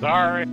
Sorry.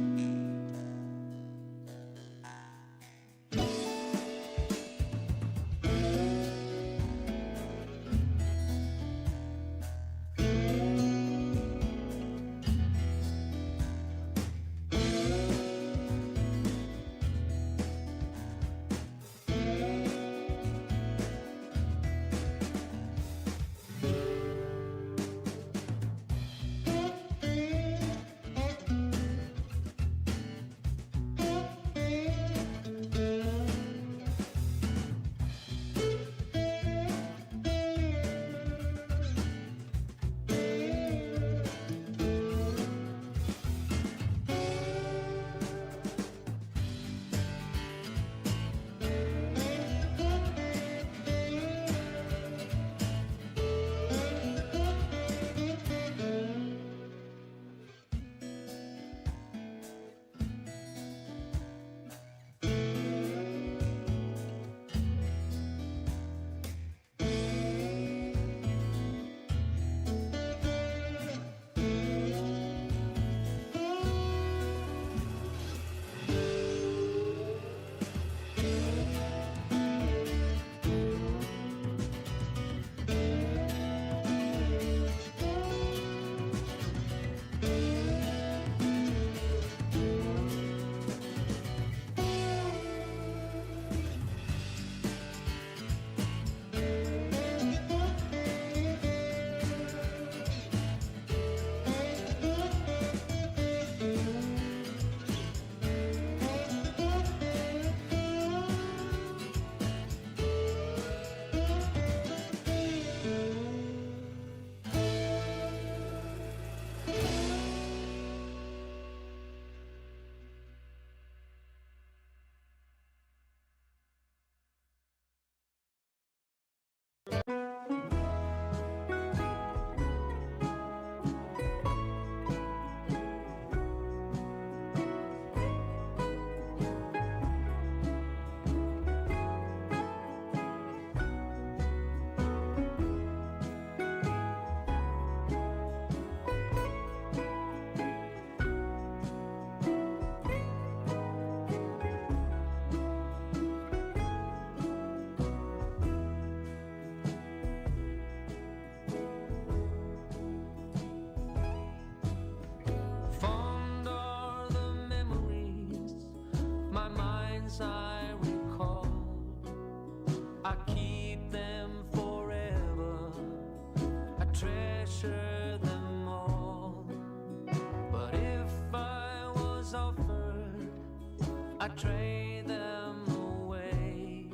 I'd trade them away.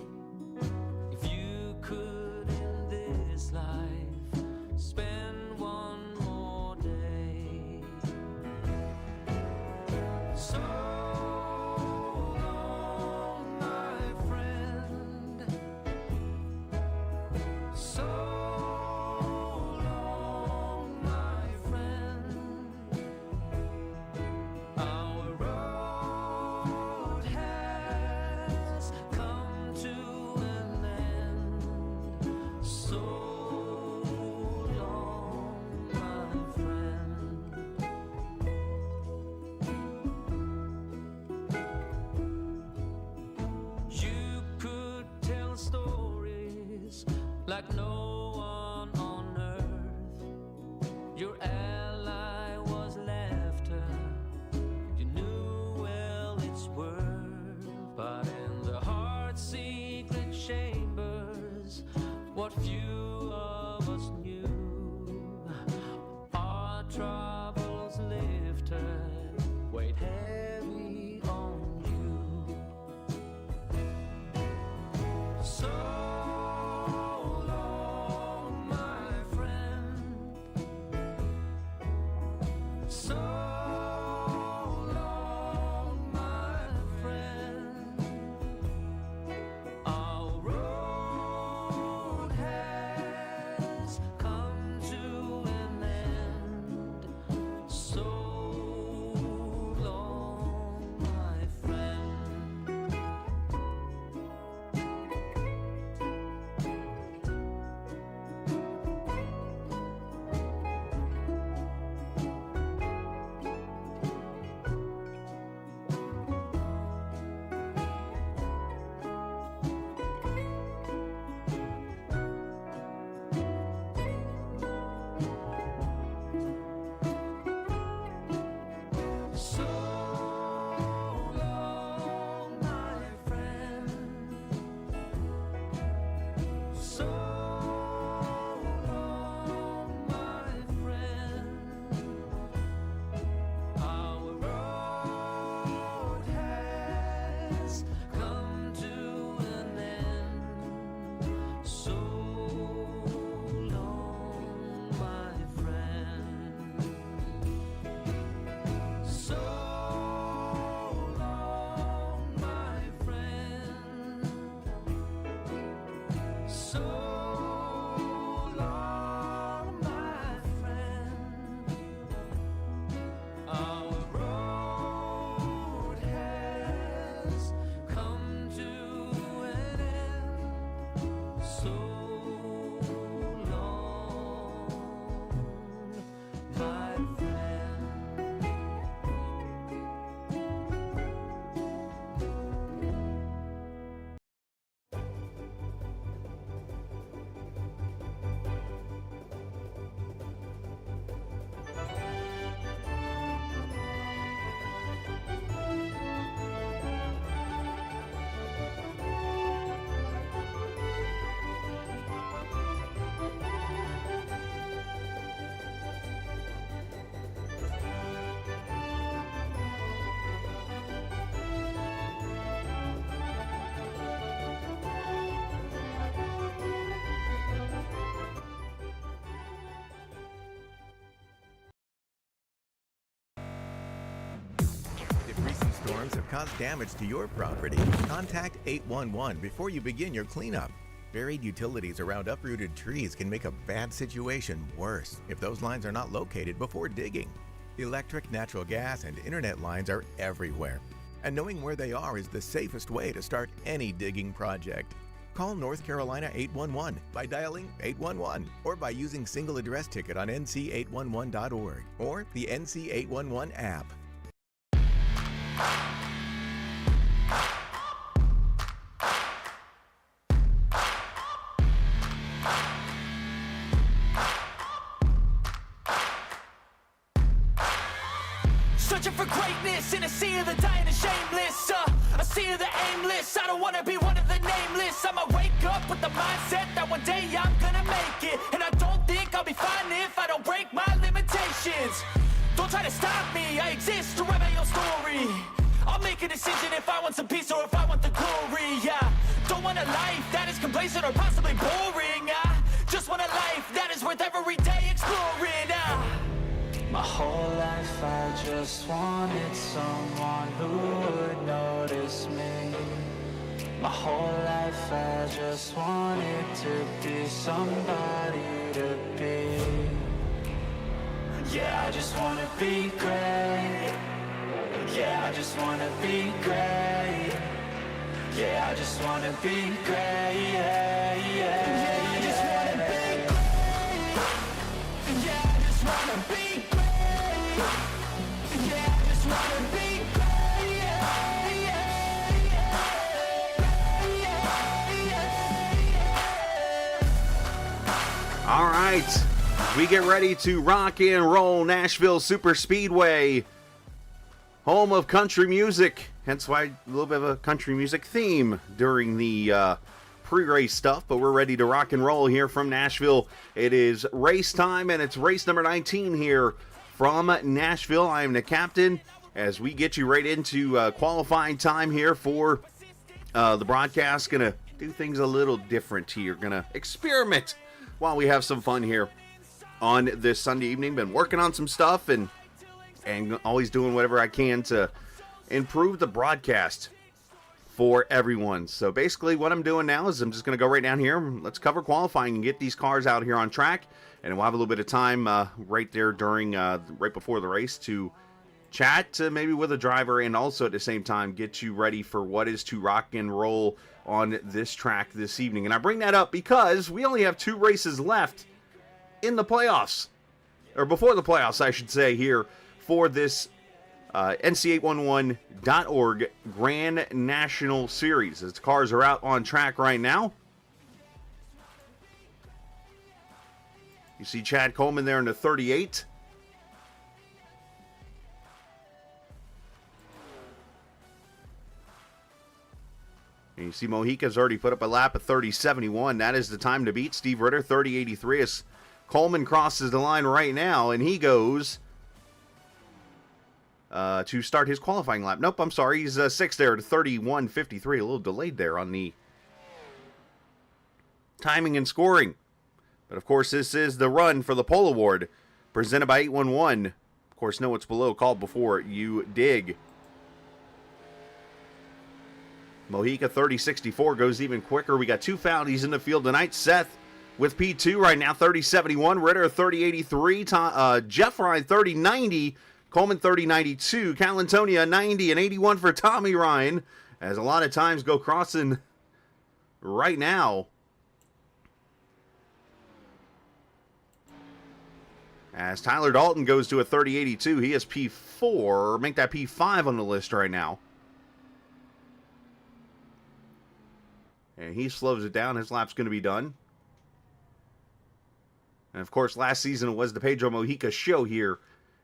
If you could in this life spend one more day. So long, my friend. So long, my friend. Our road has come to an end. So long, my friend. You could tell stories like no one on earth. Your ally was laughter. You knew well its worth, but in the heart's secret chambers, what few of us knew, our troubles lifted, weighed heavy on you. So long, my friend. So long, my friend. Our road has come So long, my friend. Our road has come to an end. So long, my friend. If recent storms have caused damage to your property, contact 811 before you begin your cleanup. Buried utilities around uprooted trees can make a bad situation worse if those lines are not located before digging. Electric, natural gas, and internet lines are everywhere, and knowing where they are is the safest way to start any digging project. Call North Carolina 811 by dialing 811 or by using single address ticket on NC811.org or the NC811 app. Searching for greatness in a sea of the dying and shameless, a sea of the aimless. I don't wanna be one of the nameless. I'ma wake up with the mindset that one day I'm gonna make it, and I don't think I'll be fine if I don't break my limitations. Don't try to stop me, I exist to write my own story. I'll make a decision if I want some peace or if I want the glory. Yeah, don't want a life that is complacent or possibly boring. I just want a life that is worth every day exploring. My whole life I just wanted someone who would notice me. My whole life I just wanted to be somebody to be. Yeah, I just wanna be great. Yeah, I just wanna be great. Yeah, I just wanna be great. Yeah, yeah, I just wanna be great. Yeah, I just wanna be great. Yeah, I just wanna be great. Yeah, yeah, All right, we get ready to rock and roll Nashville Superspeedway, home of country music. Hence why a little bit of a country music theme during the pre-race stuff, but we're ready to rock and roll here from Nashville. It is race time, and it's race number 19 here from Nashville. I am the captain as we get you right into qualifying time here for the broadcast. Gonna do things a little different here. Gonna experiment while we have some fun here on this Sunday evening. Been working on some stuff and always doing whatever I can to improve the broadcast for everyone. So basically what I'm doing now is I'm just going to go right down here. Let's cover qualifying and get these cars out here on track. And we'll have a little bit of time right there during, right before the race to chat maybe with a driver and also at the same time get you ready for what is to rock and roll on this track this evening. And I bring that up because we only have 2 races left in the playoffs, or before the playoffs, I should say, here for this NC811.org Grand National Series. As the cars are out on track right now. You see Chad Coleman there in the 38. And you see Mojica's already put up a lap of 30.71. That is the time to beat. Steve Ritter, 30.83. As Coleman crosses the line right now, and he goes to start his qualifying lap. Nope, I'm sorry. He's 6th there to 31.53. A little delayed there on the timing and scoring. But, of course, this is the run for the pole award presented by 811. Of course, know what's below. Call before you dig. Mojica 30.64 goes even quicker. We got 2 Foudies in the field tonight. Seth with P2 right now, 30.71. Ritter 30.83. Jeff Ryan 30.90. Coleman 30.92. Cal Antonia 90 and 81 for Tommy Ryan. As a lot of times go crossing right now. As Tyler Dalton goes to a 30.82. He is P4. Make that P5 on the list right now. And he slows it down. His lap's going to be done. And, of course, last season it was the Pedro Mojica show here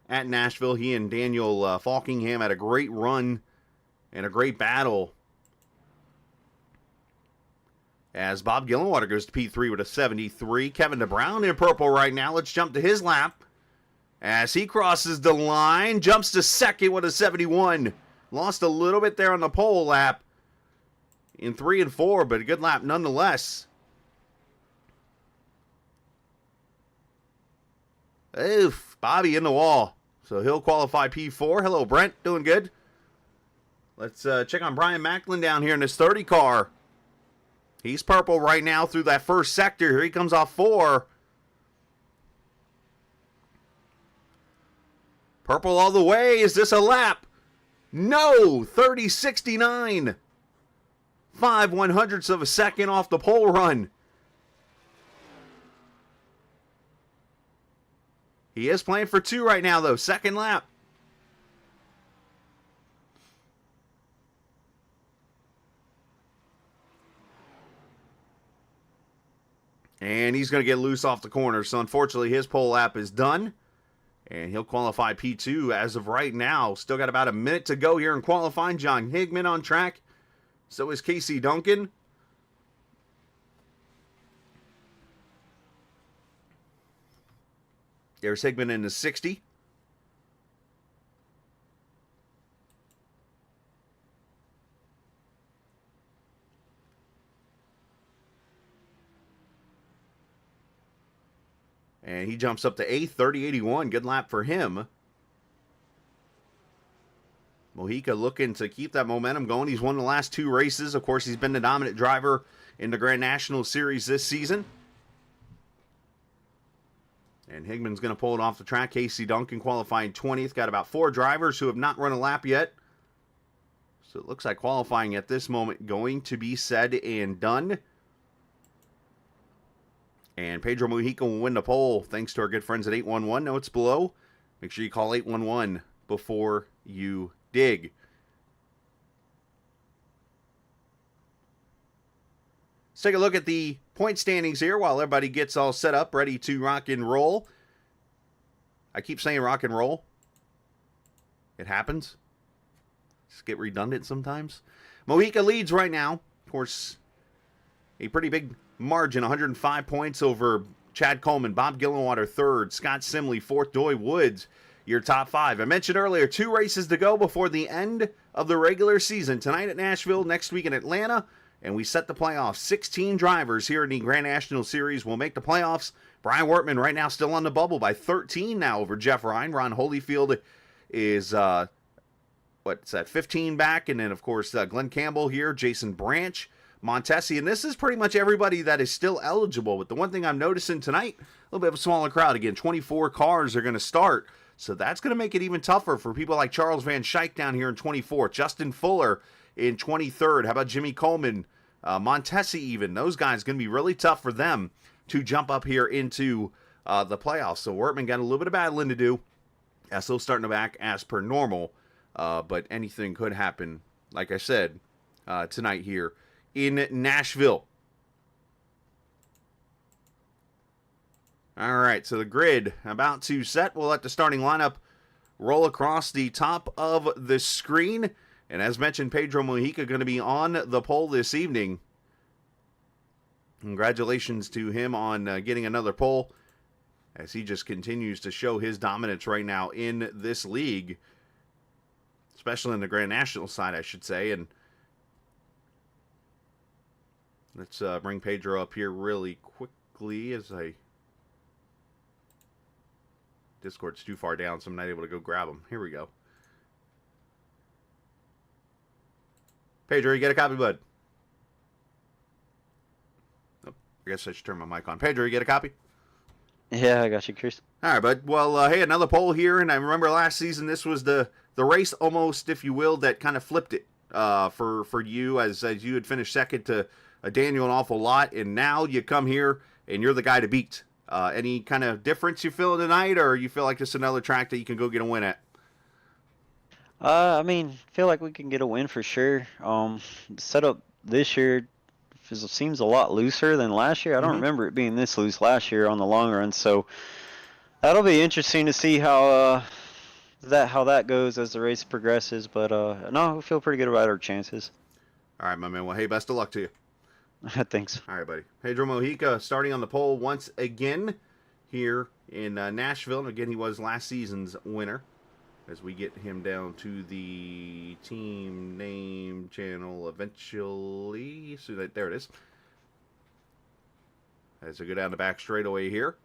at Nashville. He and Daniel Falkingham had a great run and a great battle. As Bob Gillenwater goes to P3 with a 73. Kevin DeBrown in purple right now. Let's jump to his lap. As he crosses the line, jumps to second with a 71. Lost a little bit there on the pole lap in 3 and 4, but a good lap nonetheless. Oof, Bobby in the wall. So he'll qualify P4. Hello, Brent. Doing good. Let's check on Brian Macklin down here in this 30 car. He's purple right now through that first sector. Here he comes off 4. Purple all the way. Is this a lap? No! 30.69. 5/100ths of a second off the pole run. He is playing for 2 right now, though. Second lap. And he's going to get loose off the corner. So, unfortunately, his pole lap is done. And he'll qualify P2 as of right now. Still got about a minute to go here in qualifying. John Higman on track. So is Casey Duncan. There's Higman in the 60. And he jumps up to 8th, 30.81. Good lap for him. Mojica looking to keep that momentum going. He's won the last 2 races. Of course, he's been the dominant driver in the Grand National Series this season. And Higman's going to pull it off the track. Casey Duncan qualifying 20th. Got about 4 drivers who have not run a lap yet. So it looks like qualifying at this moment going to be said and done. And Pedro Mojica will win the pole thanks to our good friends at 811. Notes below. Make sure you call 811 before you dig. Let's take a look at the point standings here while everybody gets all set up, ready to rock and roll. I keep saying rock and roll. It happens. Just get redundant sometimes. Mojica leads right now. Of course, a pretty big margin, 105 points over Chad Coleman, Bob Gillenwater 3rd, Scott Simley 4th, Doy Woods, your top 5. I mentioned earlier, 2 races to go before the end of the regular season. Tonight at Nashville, next week in Atlanta, and we set the playoffs. 16 drivers here in the Grand National Series will make the playoffs. Brian Wortman right now still on the bubble by 13 now over Jeff Ryan. Ron Holyfield is, 15 back, and then, of course, Glenn Campbell here, Jason Branch, Montesi, and this is pretty much everybody that is still eligible. But the one thing I'm noticing tonight, a little bit of a smaller crowd. Again, 24 cars are going to start, so that's going to make it even tougher for people like Charles Van Schaik down here in 24th, Justin Fuller in 23rd. How about Jimmy Coleman, Montesi even? Those guys going to be really tough for them to jump up here into the playoffs. So Wortman got a little bit of battling to do. Still starting to back as per normal, but anything could happen, like I said, tonight here in Nashville. All right, so the grid about to set. We'll let the starting lineup roll across the top of the screen. And as mentioned, Pedro Mojica going to be on the pole this evening. Congratulations to him on getting another pole, as he just continues to show his dominance right now in this league, especially in the Grand National side, I should say. And let's bring Pedro up here really quickly as Discord's too far down, so I'm not able to go grab him. Here we go. Pedro, you get a copy, bud? Oh, I guess I should turn my mic on. Pedro, you get a copy? Yeah, I got you, Chris. All right, bud. Well, hey, another pole here, and I remember last season this was the race almost, if you will, that kind of flipped it for you as you had finished second to Daniel an awful lot, and now you come here and you're the guy to beat. Any kind of difference you feel tonight, or you feel like this is another track that you can go get a win at? I mean, feel like we can get a win for sure. Setup this year seems a lot looser than last year. I don't remember it being this loose last year on the long run, so that'll be interesting to see how that goes as the race progresses. But no, we feel pretty good about our chances. All right, my man. Well, hey, best of luck to you. Thanks. All right, buddy. Pedro Mojica starting on the pole once again here in Nashville. And again, he was last season's winner. As we get him down to the team name channel eventually. So there it is. As I go down the back straightaway here.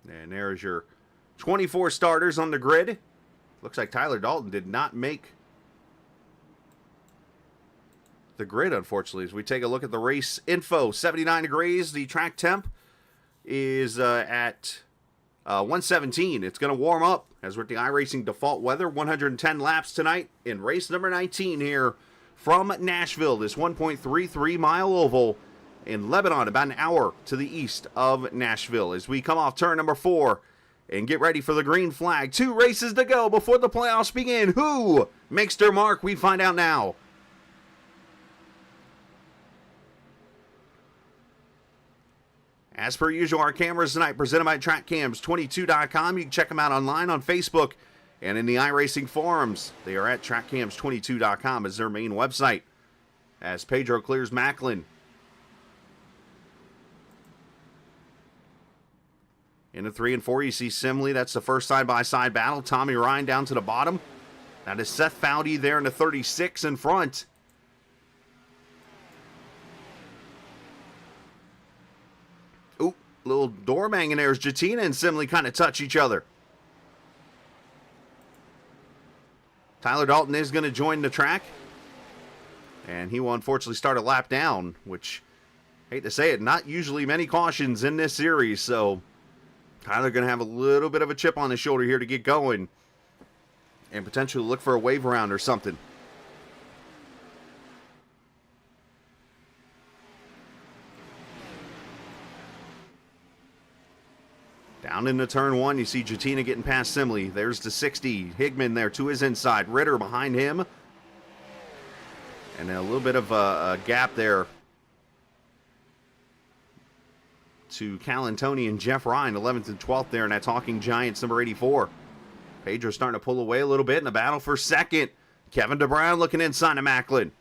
And there's your 24 starters on the grid. Looks like Tyler Dalton did not make the grid, unfortunately. As we take a look at the race info, 79 degrees. The track temp is at 117. It's going to warm up as we're at the iRacing default weather. 110 laps tonight in race number 19 here from Nashville. This 1.33 mile oval in Lebanon, about an hour to the east of Nashville. As we come off turn number 4 and get ready for the green flag. 2 races to go before the playoffs begin. Who makes their mark? We find out now. As per usual, our cameras tonight presented by TrackCams22.com. You can check them out online on Facebook and in the iRacing forums. They are at TrackCams22.com as their main website. As Pedro clears Macklin. In the 3 and 4, you see Simley. That's the first side-by-side battle. Tommy Ryan down to the bottom. That is Seth Foudy there in the 36 in front. Little door banging there as Jatina and Simley kind of touch each other. Tyler Dalton is going to join the track. And he will unfortunately start a lap down, which, hate to say it, not usually many cautions in this series. So Tyler going to have a little bit of a chip on his shoulder here to get going. And potentially look for a wave around or something. Down into turn 1, you see Jatina getting past Simley. There's the 60. Higman there to his inside. Ritter behind him. And a little bit of a gap there to Calantoni and Jeff Ryan, 11th and 12th there in that Talking Giants, number 84. Pedro starting to pull away a little bit in the battle for second. Kevin DeBrown looking inside of Macklin.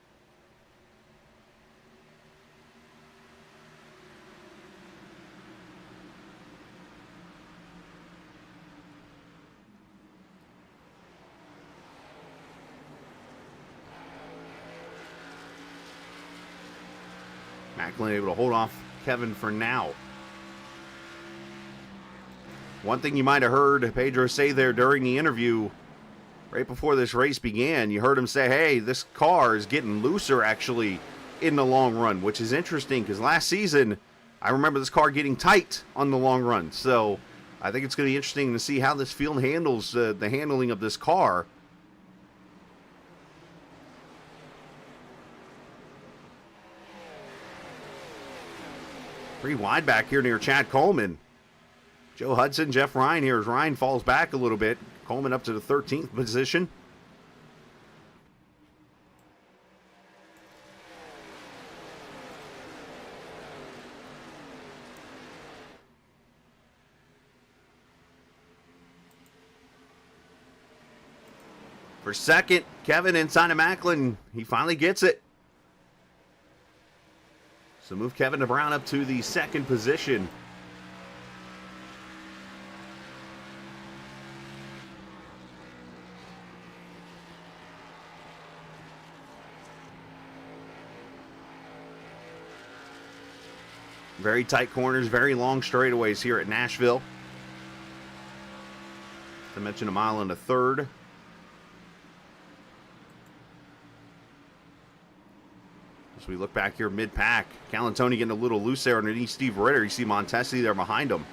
Macklin able to hold off Kevin for now. One thing you might have heard Pedro say there during the interview right before this race began, you heard him say, hey, this car is getting looser actually in the long run, which is interesting because last season I remember this car getting tight on the long run. So I think it's going to be interesting to see how this field handles the handling of this car. Pretty wide back here near Chad Coleman. Joe Hudson, Jeff Ryan here as Ryan falls back a little bit. Coleman up to the 13th position. For second, Kevin inside of Macklin. He finally gets it. So move Kevin DeBrown up to the second position. Very tight corners, very long straightaways here at Nashville. To mention a mile and a third. As we look back here mid-pack, Calantoni getting a little loose there underneath Steve Ritter. You see Montesi there behind him.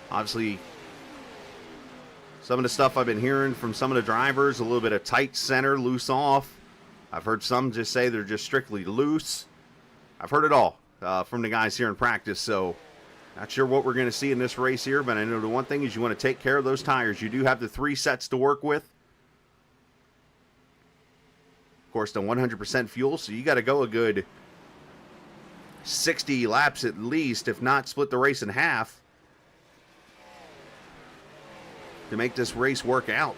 Obviously, some of the stuff I've been hearing from some of the drivers, a little bit of tight center, loose off. I've heard some just say they're just strictly loose. I've heard it all from the guys here in practice, so not sure what we're going to see in this race here, but I know the one thing is you want to take care of those tires. You do have the 3 sets to work with. Of course, the 100% fuel, so you got to go a good 60 laps at least, if not split the race in half, to make this race work out.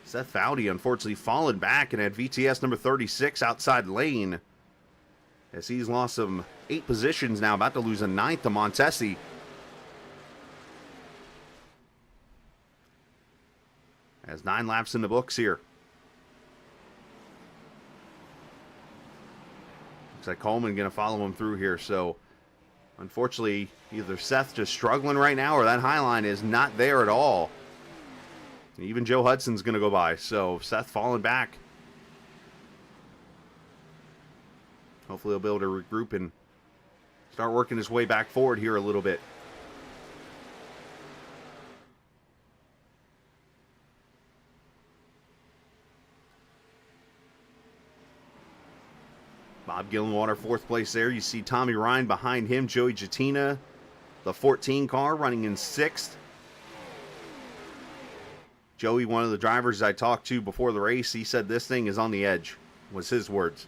Seth Foudy unfortunately fallen back and had VTS number 36 outside lane, as he's lost some 8 positions now, about to lose a 9th to Montesi. Has 9 laps in the books here. Looks like Coleman going to follow him through here, so unfortunately, either Seth just struggling right now or that high line is not there at all. Even Joe Hudson's going to go by, so Seth falling back. Hopefully he'll be able to regroup and start working his way back forward here a little bit. Bob Gillenwater, 4th place there. You see Tommy Ryan behind him. Joey Jatina, the 14 car, running in 6th. Joey, one of the drivers I talked to before the race, he said this thing is on the edge, was his words.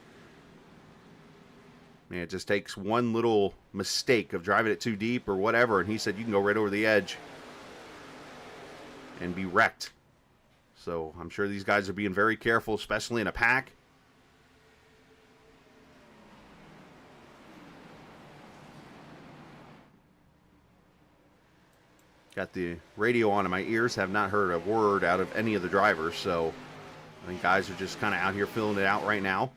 Man, it just takes one little mistake of driving it too deep or whatever, and he said you can go right over the edge and be wrecked. So I'm sure these guys are being very careful, especially in a pack. Got the radio on in my ears, have not heard a word out of any of the drivers, so I think guys are just kind of out here filling it out right now.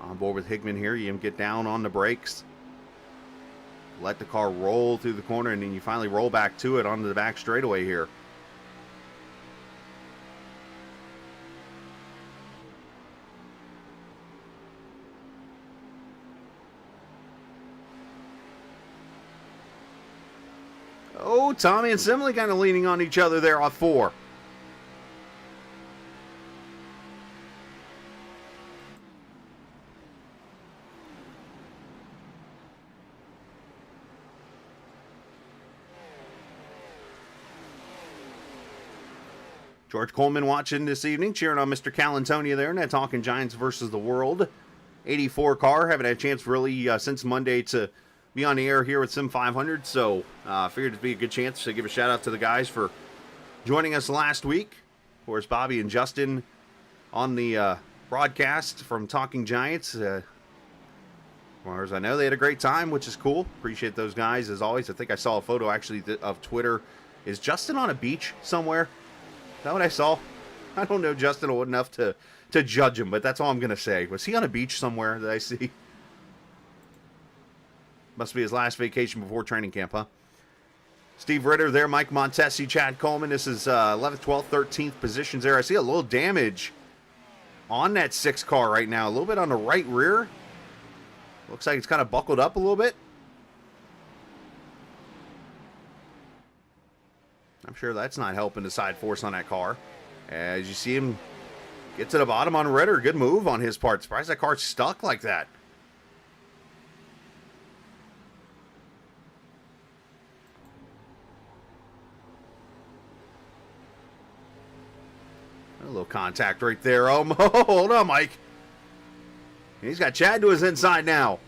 On board with Higman here, you get down on the brakes, let the car roll through the corner, and then you finally roll back to it onto the back straightaway here. Oh, Tommy and Simley kind of leaning on each other there off 4. George Coleman watching this evening, cheering on Mr. Calantonia there, and that Talking Giants versus the World 84 car. Haven't had a chance really since Monday to be on the air here with Sim500, so figured it'd be a good chance to give a shout out to the guys for joining us last week. Of course, Bobby and Justin on the broadcast from Talking Giants. As far as I know, they had a great time, which is cool. Appreciate those guys as always. I think I saw a photo actually of Twitter. Is Justin on a beach somewhere? Is that what I saw? I don't know Justin well enough to judge him, but that's all I'm going to say. Was he on a beach somewhere that I see? Must be his last vacation before training camp, huh? Steve Ritter there, Mike Montesi, Chad Coleman. This is 11th, 12th, 13th positions there. I see a little damage on that 6 car right now. A little bit on the right rear. Looks like it's kind of buckled up a little bit. I'm sure that's not helping the side force on that car. As you see him get to the bottom on Ritter. Good move on his part. Surprised that car's stuck like that. A little contact right there. Oh, hold on, Mike. He's got Chad to his inside now.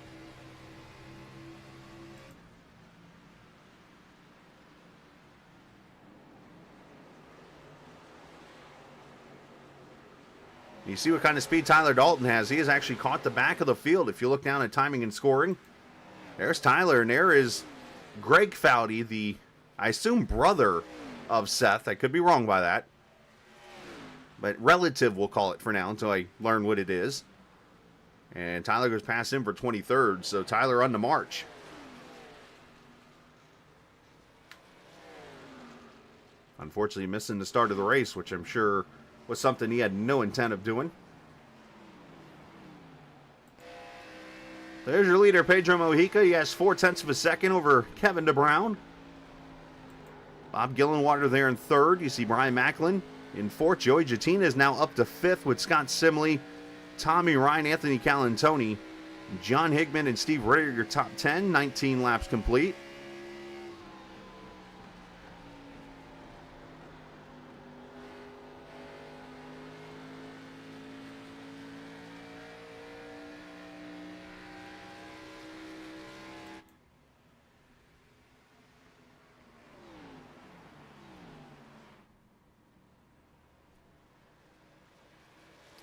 You see what kind of speed Tyler Dalton has. He has actually caught the back of the field. If you look down at timing and scoring, there's Tyler, and there is Greg Foudy, the, I assume, brother of Seth. I could be wrong by that. But relative, we'll call it for now until I learn what it is. And Tyler goes past him for 23rd, so Tyler on the march. Unfortunately missing the start of the race, which I'm sure was something he had no intent of doing. There's your leader, Pedro Mojica. He has 0.4 of a second over Kevin DeBrown. Bob Gillenwater there in third. You see Brian Macklin in fourth. Joey Jatina is now up to fifth with Scott Simley, Tommy Ryan, Anthony Calantoni, John Higman, and Steve Ritter, your top 10. 19 laps complete.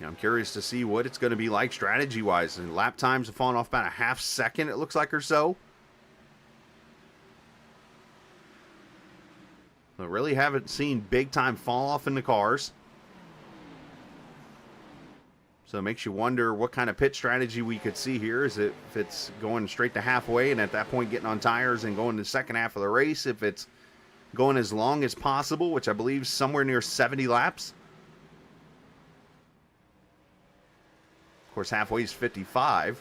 I'm curious to see what it's going to be like strategy-wise. And lap times have fallen off about a half second, it looks like, or so. I really haven't seen big-time fall-off in the cars. So it makes you wonder what kind of pit strategy we could see here. Is it if it's going straight to halfway and at that point getting on tires and going to the second half of the race? If it's going as long as possible, which I believe is somewhere near 70 laps. Of course, halfway is 55.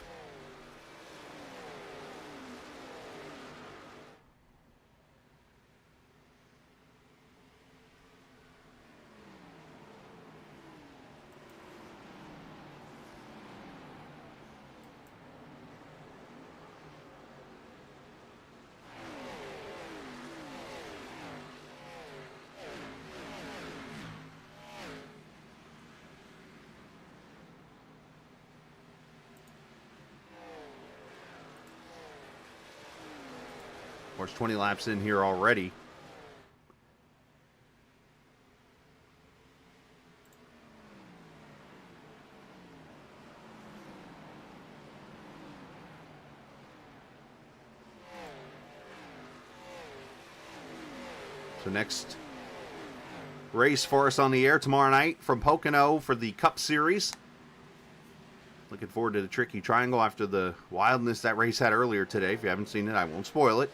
Of course, 20 laps in here already. So next race for us on the air tomorrow night from Pocono for the Cup Series. Looking forward to the tricky triangle after the wildness that race had earlier today. If you haven't seen it, I won't spoil it.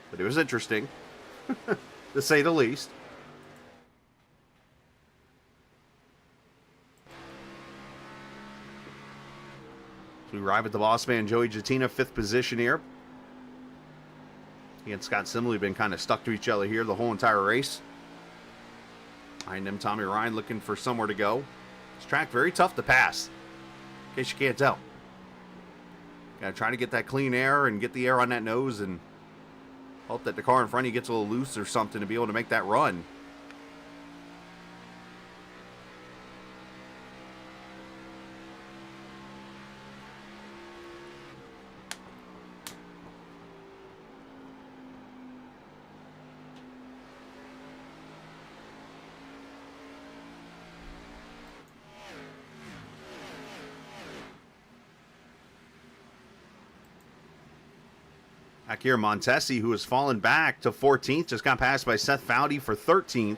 But it was interesting, to say the least. So we arrive at the boss man, Joey Jatina, 5th position here. He and Scott Simley have been kind of stuck to each other here the whole entire race. Behind them, Tommy Ryan looking for somewhere to go. This track very tough to pass, in case you can't tell. Gotta try to get that clean air and get the air on that nose and hope that the car in front of you gets a little loose or something to be able to make that run. Back here, Montesi, who has fallen back to 14th, just got passed by Seth Foudy for 13th.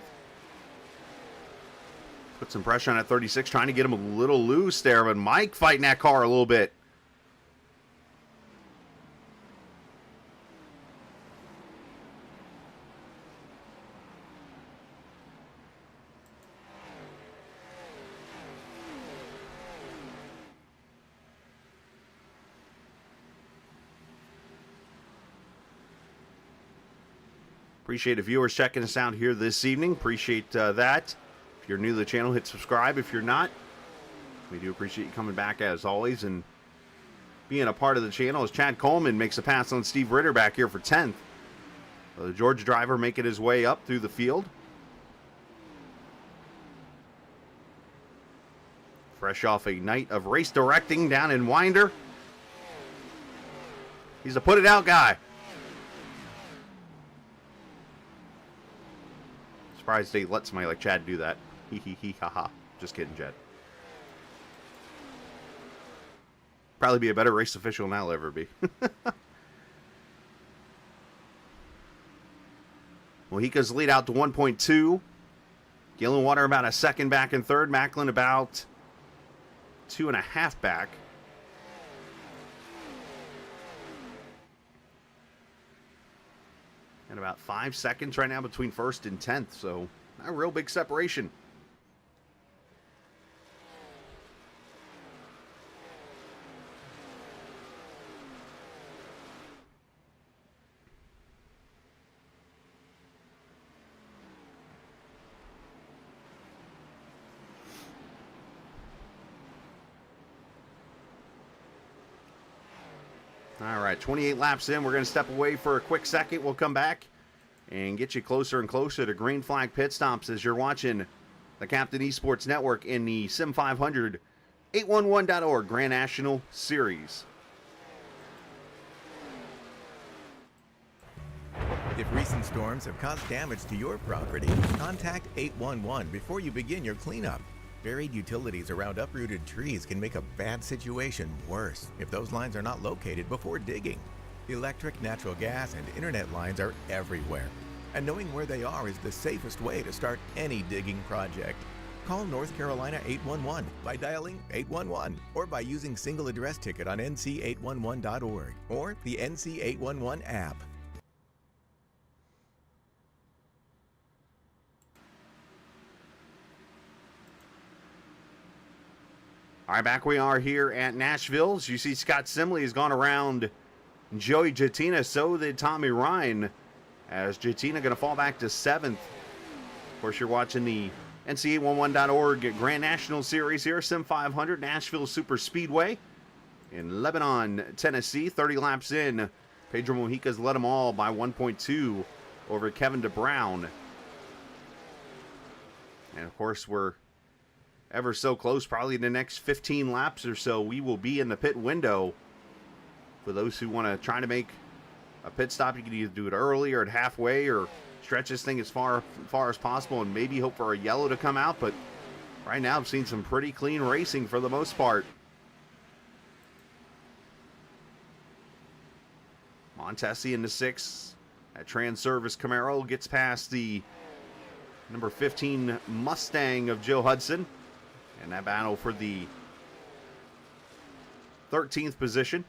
Put some pressure on at 36, trying to get him a little loose there, but Mike fighting that car a little bit. Appreciate the viewers checking us out here this evening. Appreciate that. If you're new to the channel, hit subscribe. If you're not, we do appreciate you coming back as always and being a part of the channel as Chad Coleman makes a pass on Steve Ritter back here for 10th. The Georgia driver making his way up through the field. Fresh off a night of race directing down in Winder. He's a put it out guy. Surprised they let somebody like Chad do that. Hee hee hee ha ha. Just kidding, Chad. Probably be a better race official than I'll ever be. Mojica's lead out to 1.2. Gillenwater about a second back in third. Macklin about 2.5 back. And about 5 seconds right now between first and 10th. So not a real big separation. All right, 28 laps in. We're going to step away for a quick second. We'll come back and get you closer and closer to green flag pit stops as you're watching the Captain Esports Network in the Sim500 811.org Grand National Series. If recent storms have caused damage to your property, contact 811 before you begin your cleanup. Buried utilities around uprooted trees can make a bad situation worse if those lines are not located before digging. Electric, natural gas, and internet lines are everywhere, and knowing where they are is the safest way to start any digging project. Call North Carolina 811 by dialing 811 or by using single address ticket on NC811.org or the NC811 app. All right, back we are here at Nashville. As you see, Scott Simley has gone around Joey Jettina. So did Tommy Ryan, as Jettina going to fall back to 7th. Of course, you're watching the NC811.org Grand National Series here, Sim500 Nashville Superspeedway in Lebanon, Tennessee. 30 laps in. Pedro Mojica's led them all by 1.2 over Kevin DeBrown. And, of course, we're ever so close. Probably in the next 15 laps or so, we will be in the pit window. For those who want to try to make a pit stop, you can either do it early or at halfway or stretch this thing as far as possible and maybe hope for a yellow to come out. But right now I've seen some pretty clean racing for the most part. Montesi in the 6th. That Trans Service Camaro gets past the number 15 Mustang of Joe Hudson. And that battle for the 13th position.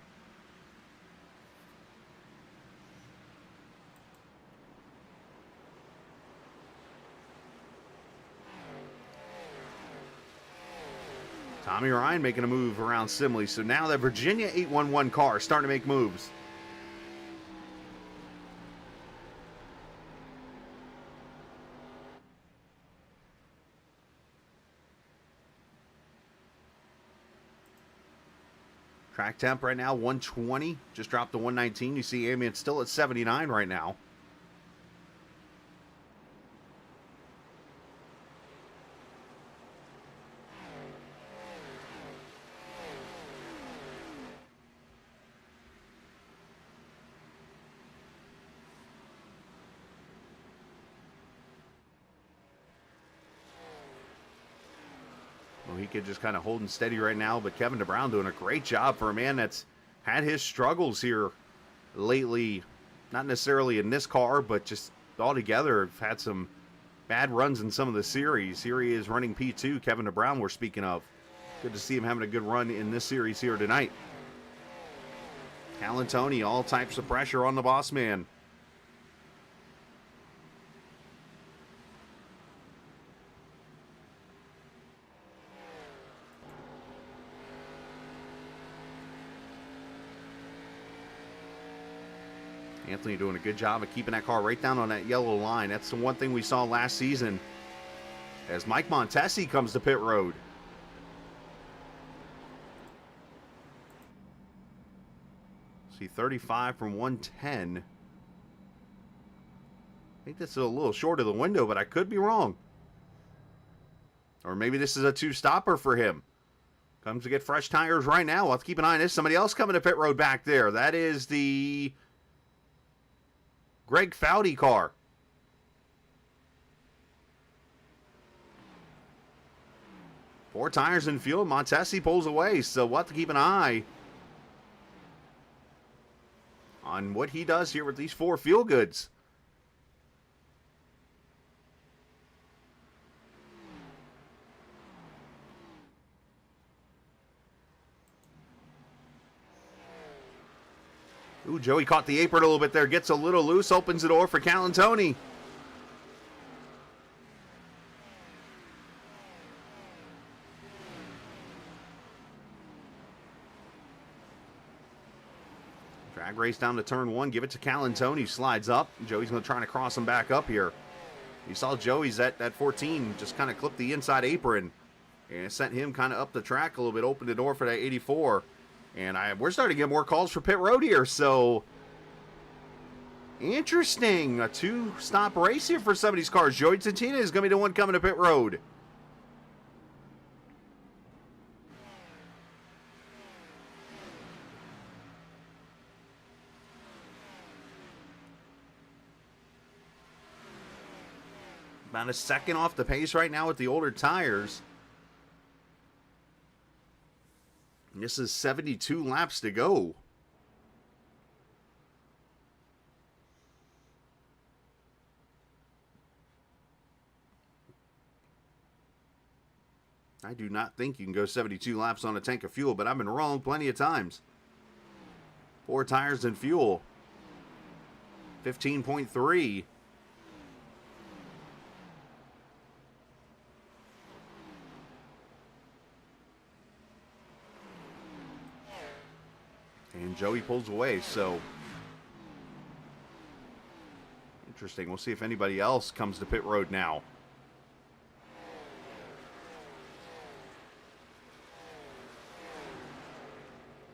Tommy Ryan making a move around Simley. So now that Virginia 811 car is starting to make moves. Track temp right now, 120. Just dropped to 119. You see ambient still at 79 right now. Mojica just kind of holding steady right now, but Kevin DeBrown doing a great job for a man that's had his struggles here lately. Not necessarily in this car, but just altogether have had some bad runs in some of the series. Here he is running P2, Kevin DeBrown we're speaking of. Good to see him having a good run in this series here tonight. Calantoni, all types of pressure on the boss man. Anthony doing a good job of keeping that car right down on that yellow line. That's the one thing we saw last season as Mike Montesi comes to pit road. See, 35 from 110. I think this is a little short of the window, but I could be wrong. Or maybe this is a two-stopper for him. Comes to get fresh tires right now. We'll have to keep an eye on this. Somebody else coming to pit road back there. That is the Greg Foudy car. Four tires and fuel. Montesi pulls away, so we'll have to keep an eye on what he does here with these four fuel goods. Ooh, Joey caught the apron a little bit there. Gets a little loose. Opens the door for Calantoni. Drag race down to turn one. Give it to Calantoni. Slides up. Joey's going to try to cross him back up here. You saw Joey's at 14 just kind of clipped the inside apron. And it sent him kind of up the track a little bit. Opened the door for that 84. And we're starting to get more calls for pit road here, so interesting. A two-stop race here for some of these cars. Joey Santina is going to be the one coming to pit road. About a second off the pace right now with the older tires. This is 72 laps to go. I do not think you can go 72 laps on a tank of fuel, but I've been wrong plenty of times. Four tires and fuel. 15.3. And Joey pulls away, so interesting. We'll see if anybody else comes to pit road now.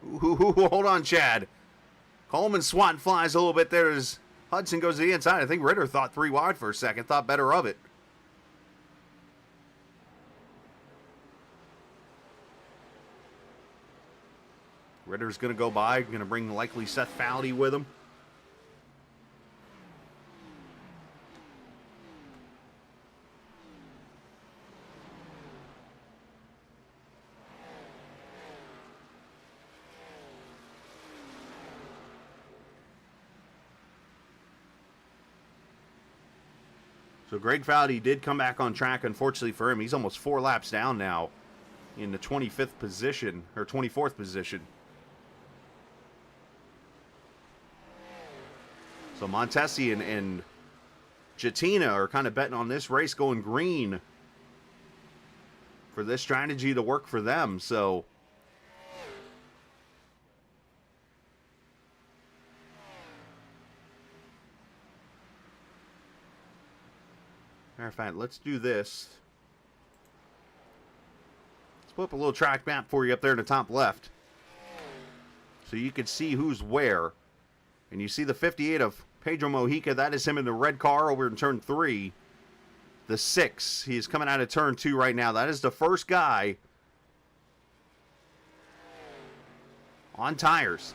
Ooh, hold on, Chad. Coleman swat and flies a little bit there as Hudson goes to the inside. I think Ritter thought 3 wide for a second, thought better of it. Ritter's going to go by, going to bring likely Seth Foudy with him. So Greg Foudy did come back on track, unfortunately for him. He's almost 4 laps down now in the 25th position, or 24th position. So Montesi and Jatina are kind of betting on this race going green for this strategy to work for them. So matter of fact, let's do this. Let's put up a little track map for you up there in the top left, so you can see who's where. And you see the 58 of Pedro Mojica. That is him in the red car over in turn 3. The 6, he's coming out of turn 2 right now. That is the first guy on tires.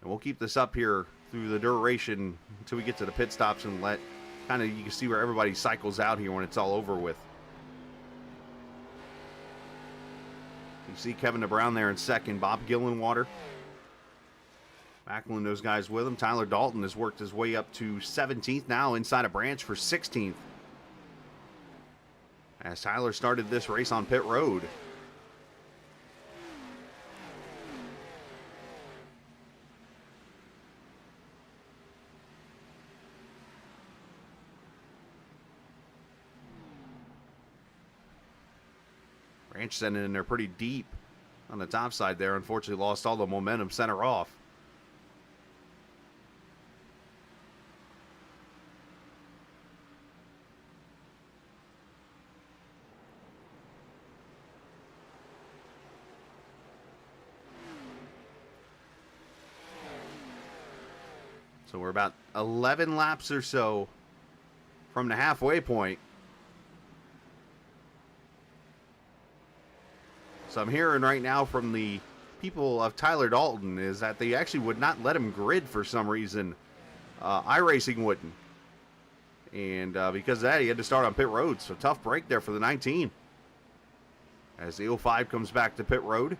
And we'll keep this up here through the duration until we get to the pit stops and let kind of, you can see where everybody cycles out here when it's all over with. You see Kevin DeBrown there in second. Bob Gillenwater battling those guys with him. Tyler Dalton has worked his way up to 17th now, inside a branch for 16th. As Tyler started this race on pit road. Branch sending in there pretty deep on the top side there. Unfortunately lost all the momentum center off. So we're about 11 laps or so from the halfway point. So I'm hearing right now from the people of Tyler Dalton is that they actually would not let him grid for some reason. iRacing wouldn't. And because of that, he had to start on pit road. So tough break there for the 19. As the 05 comes back to pit road.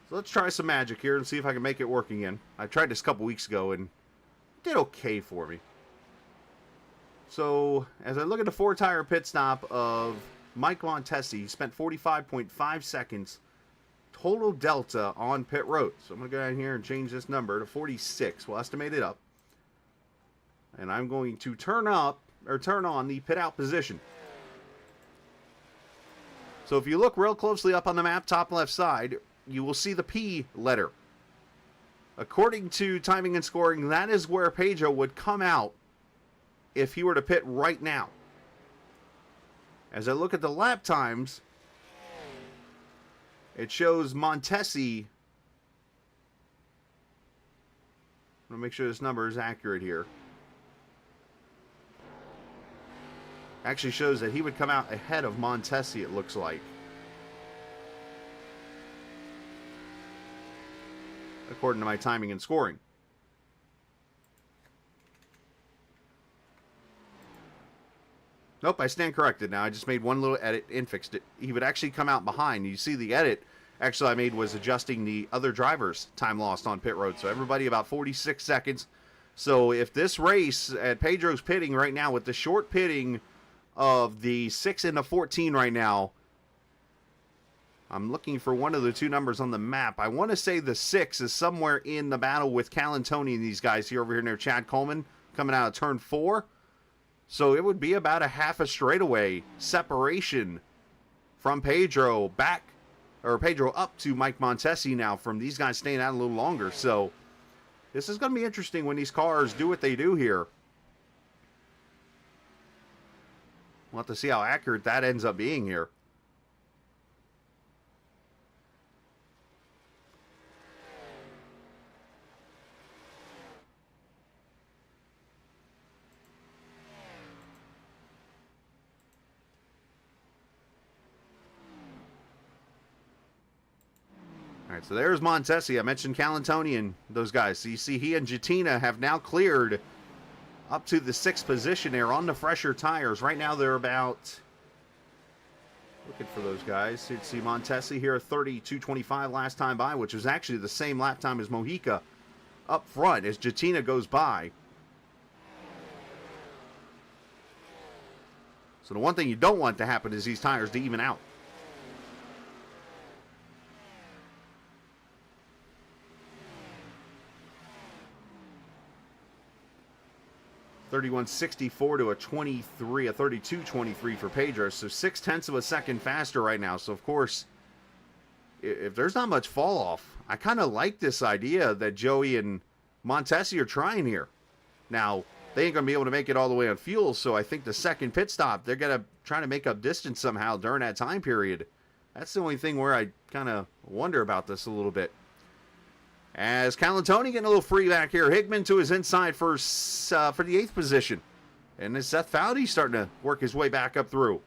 So let's try some magic here and see if I can make it work again. I tried this a couple weeks ago and it did okay for me. So as I look at the 4-tire pit stop of Mike Montesi, he spent 45.5 seconds total delta on pit road. So I'm going to go down here and change this number to 46. We'll estimate it up. And I'm going to turn on the pit out position. So if you look real closely up on the map, top left side, you will see the P letter. According to timing and scoring, that is where Pedro would come out if he were to pit right now. As I look at the lap times, it shows Montesi. I'm going to make sure this number is accurate here. Actually shows that he would come out ahead of Montesi, it looks like. According to my timing and scoring. Nope, I stand corrected now. I just made one little edit and fixed it. He would actually come out behind. You see the edit actually I made was adjusting the other driver's time lost on pit road. So everybody about 46 seconds. So if this race at Pedro's pitting right now with the short pitting of the 6 and the 14 right now, I'm looking for one of the two numbers on the map. I want to say the 6 is somewhere in the battle with Calantoni and these guys here over here near Chad Coleman coming out of turn 4. So it would be about a half a straightaway separation from Pedro Pedro up to Mike Montesi now from these guys staying out a little longer. So this is going to be interesting when these cars do what they do here. We'll have to see how accurate that ends up being here. All right, so there's Montesi. I mentioned Calantoni and those guys. So you see he and Jatina have now cleared up to the 6th position there on the fresher tires. Right now they're about, looking for those guys. You'd see Montesi here 32.25 last time by, which was actually the same lap time as Mojica up front as Jatina goes by. So the one thing you don't want to happen is these tires to even out. 31.64 to a 32.23 for Pedro. So 0.6 of a second faster right now. So of course, if there's not much fall off, I kind of like this idea that Joey and Montesi are trying here. Now, they ain't going to be able to make it all the way on fuel, so I think the second pit stop, they're going to try to make up distance somehow during that time period. That's the only thing where I kind of wonder about this a little bit. As Calantoni getting a little free back here. Hickman to his inside for the 8th position. And as Seth Foudy starting to work his way back up through.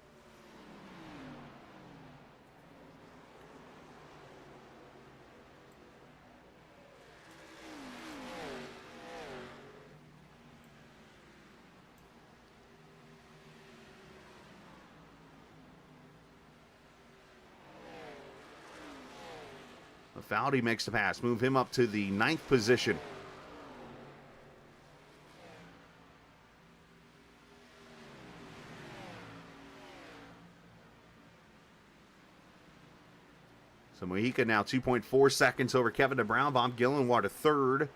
Foudy makes the pass. Move him up to the 9th position. So Mojica now 2.4 seconds over Kevin DeBrown. Bob Gillenwater 3rd.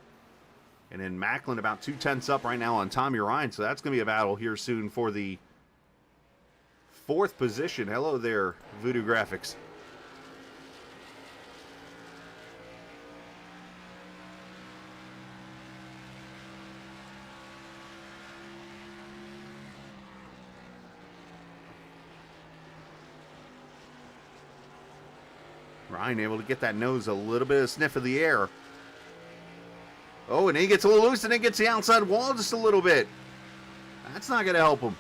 And then Macklin about 0.2 up right now on Tommy Ryan. So that's going to be a battle here soon for the 4th position. Hello there, Voodoo Graphics. Ryan able to get that nose a little bit of sniff of the air. Oh, and he gets a little loose and then gets the outside wall just a little bit. That's not going to help him.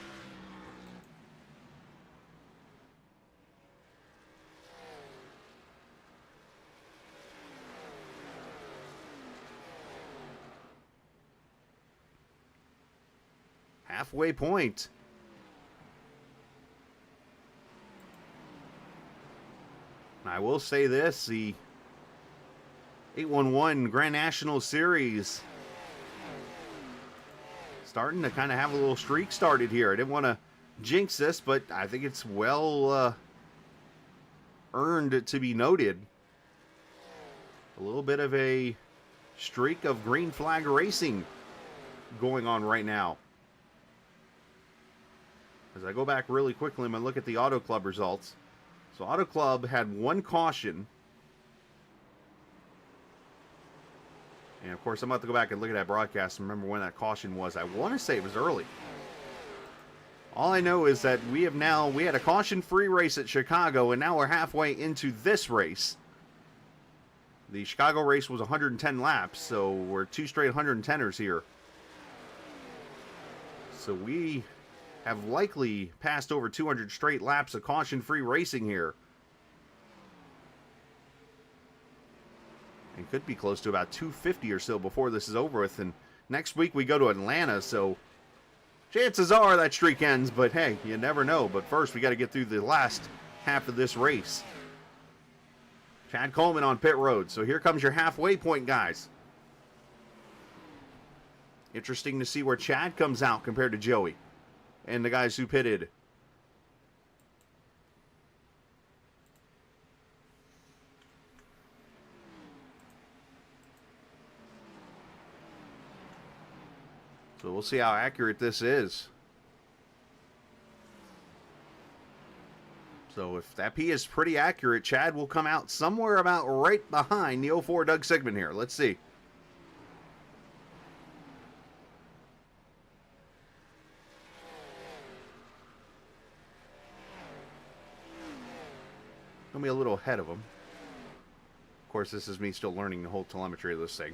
Halfway point. I will say this, the 811 Grand National Series starting to kind of have a little streak started here. I didn't want to jinx this, but I think it's well earned to be noted. A little bit of a streak of green flag racing going on right now. As I go back really quickly, I'm going to look at the Auto Club results. So Auto Club had one caution. And of course, I'm about to go back and look at that broadcast and remember when that caution was. I want to say it was early. All I know is that we had a caution-free race at Chicago, and now we're halfway into this race. The Chicago race was 110 laps, so we're 2 straight 110ers here. So we have likely passed over 200 straight laps of caution-free racing here. And could be close to about 250 or so before this is over with. And next week we go to Atlanta, so chances are that streak ends, but hey, you never know. But first we got to get through the last half of this race. Chad Coleman on pit road. So here comes your halfway point, guys. Interesting to see where Chad comes out compared to Joey and the guys who pitted. So we'll see how accurate this is. So if that P is pretty accurate, Chad will come out somewhere about right behind the 04 Doug Sigmund here. Let's see. Gonna be a little ahead of him. Of course, this is me still learning the whole telemetry of this thing.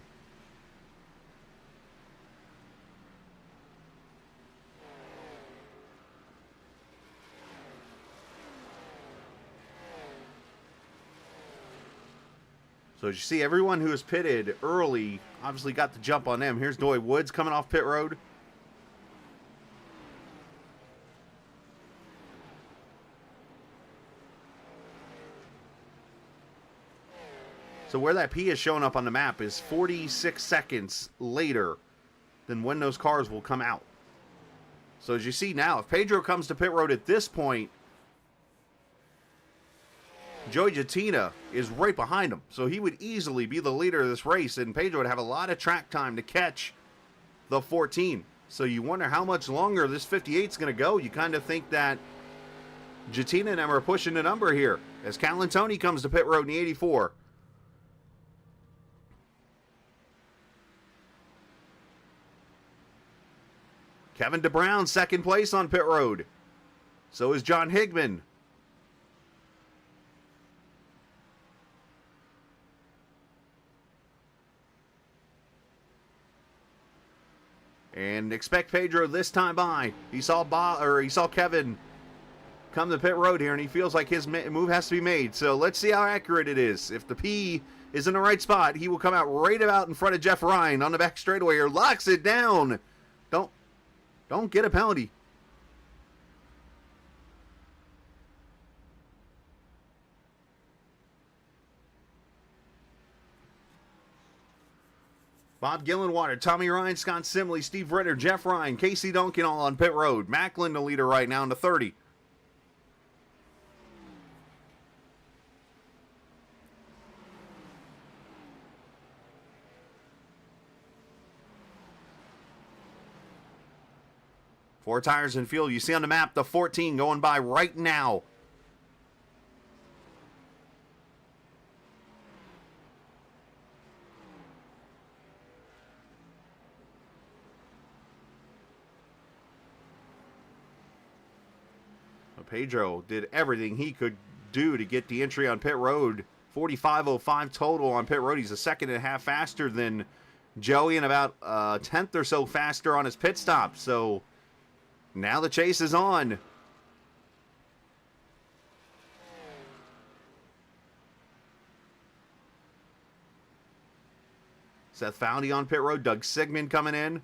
So as you see, everyone who was pitted early obviously got the jump on them. Here's Doy Woods coming off pit road. So where that P is showing up on the map is 46 seconds later than when those cars will come out. So as you see now, if Pedro comes to pit road at this point, Joey Jatina is right behind him. So he would easily be the leader of this race, and Pedro would have a lot of track time to catch the 14. So you wonder how much longer this 58 is going to go. You kind of think that Jatina and them are pushing the number here as Calantoni comes to pit road in the 84. Kevin DeBrown, second place on pit road. So is John Higman. And expect Pedro this time by. He saw Kevin come to pit road here, and he feels like his move has to be made. So let's see how accurate it is. If the P is in the right spot, he will come out right about in front of Jeff Ryan on the back straightaway here. Locks it down. Don't get a penalty. Bob Gillenwater, Tommy Ryan, Scott Simley, Steve Ritter, Jeff Ryan, Casey Duncan all on pit road. Macklin the leader right now in the 30. Four tires in field. You see on the map the 14 going by right now. Pedro did everything he could do to get the entry on pit road 45.05 total on pit road. He's a second and a half faster than Joey and about a tenth or so faster on his pit stop. So now the chase is on. Seth Foundy on pit road. Doug Sigmund coming in.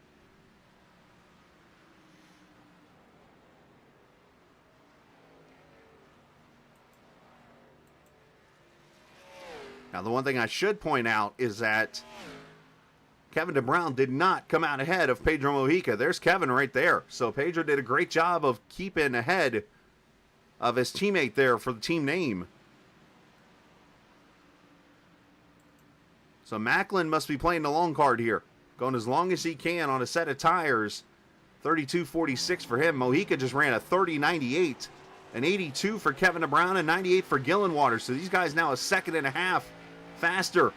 Now, the one thing I should point out is that Kevin DeBrown did not come out ahead of Pedro Mojica. There's Kevin right there. So Pedro did a great job of keeping ahead of his teammate there for the team name. So Macklin must be playing the long card here. Going as long as he can on a set of tires. 32.46 for him. Mojica just ran a 30.98. An 82 for Kevin DeBrown and 98 for Gillenwater. So these guys now a second and a half faster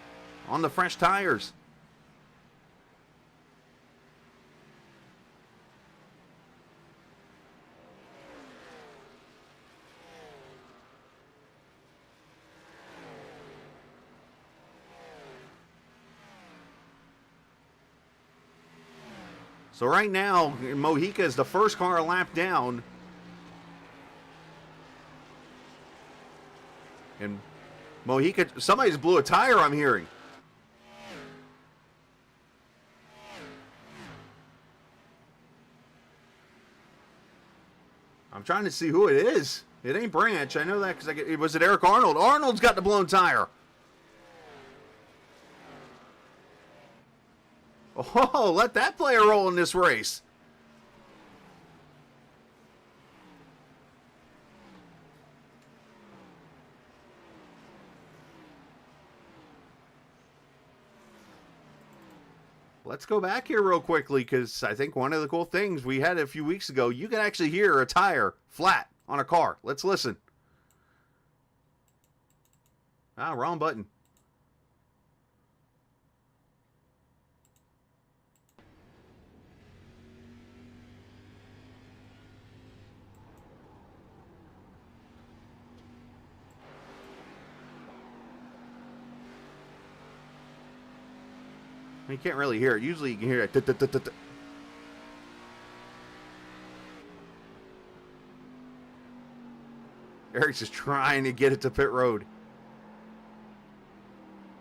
on the fresh tires. So right now, Mojica is the first car a lap down. And Mojica, somebody's blew a tire, I'm hearing. I'm trying to see who it is. It ain't Branch. I know that because was it Eric Arnold? Arnold's got the blown tire. Oh, let that player roll in this race. Let's go back here real quickly because I think one of the cool things we had a few weeks ago, you can actually hear a tire flat on a car. Let's listen. Ah, wrong button. You can't really hear it. Usually you can hear it. Eric's just trying to get it to pit road.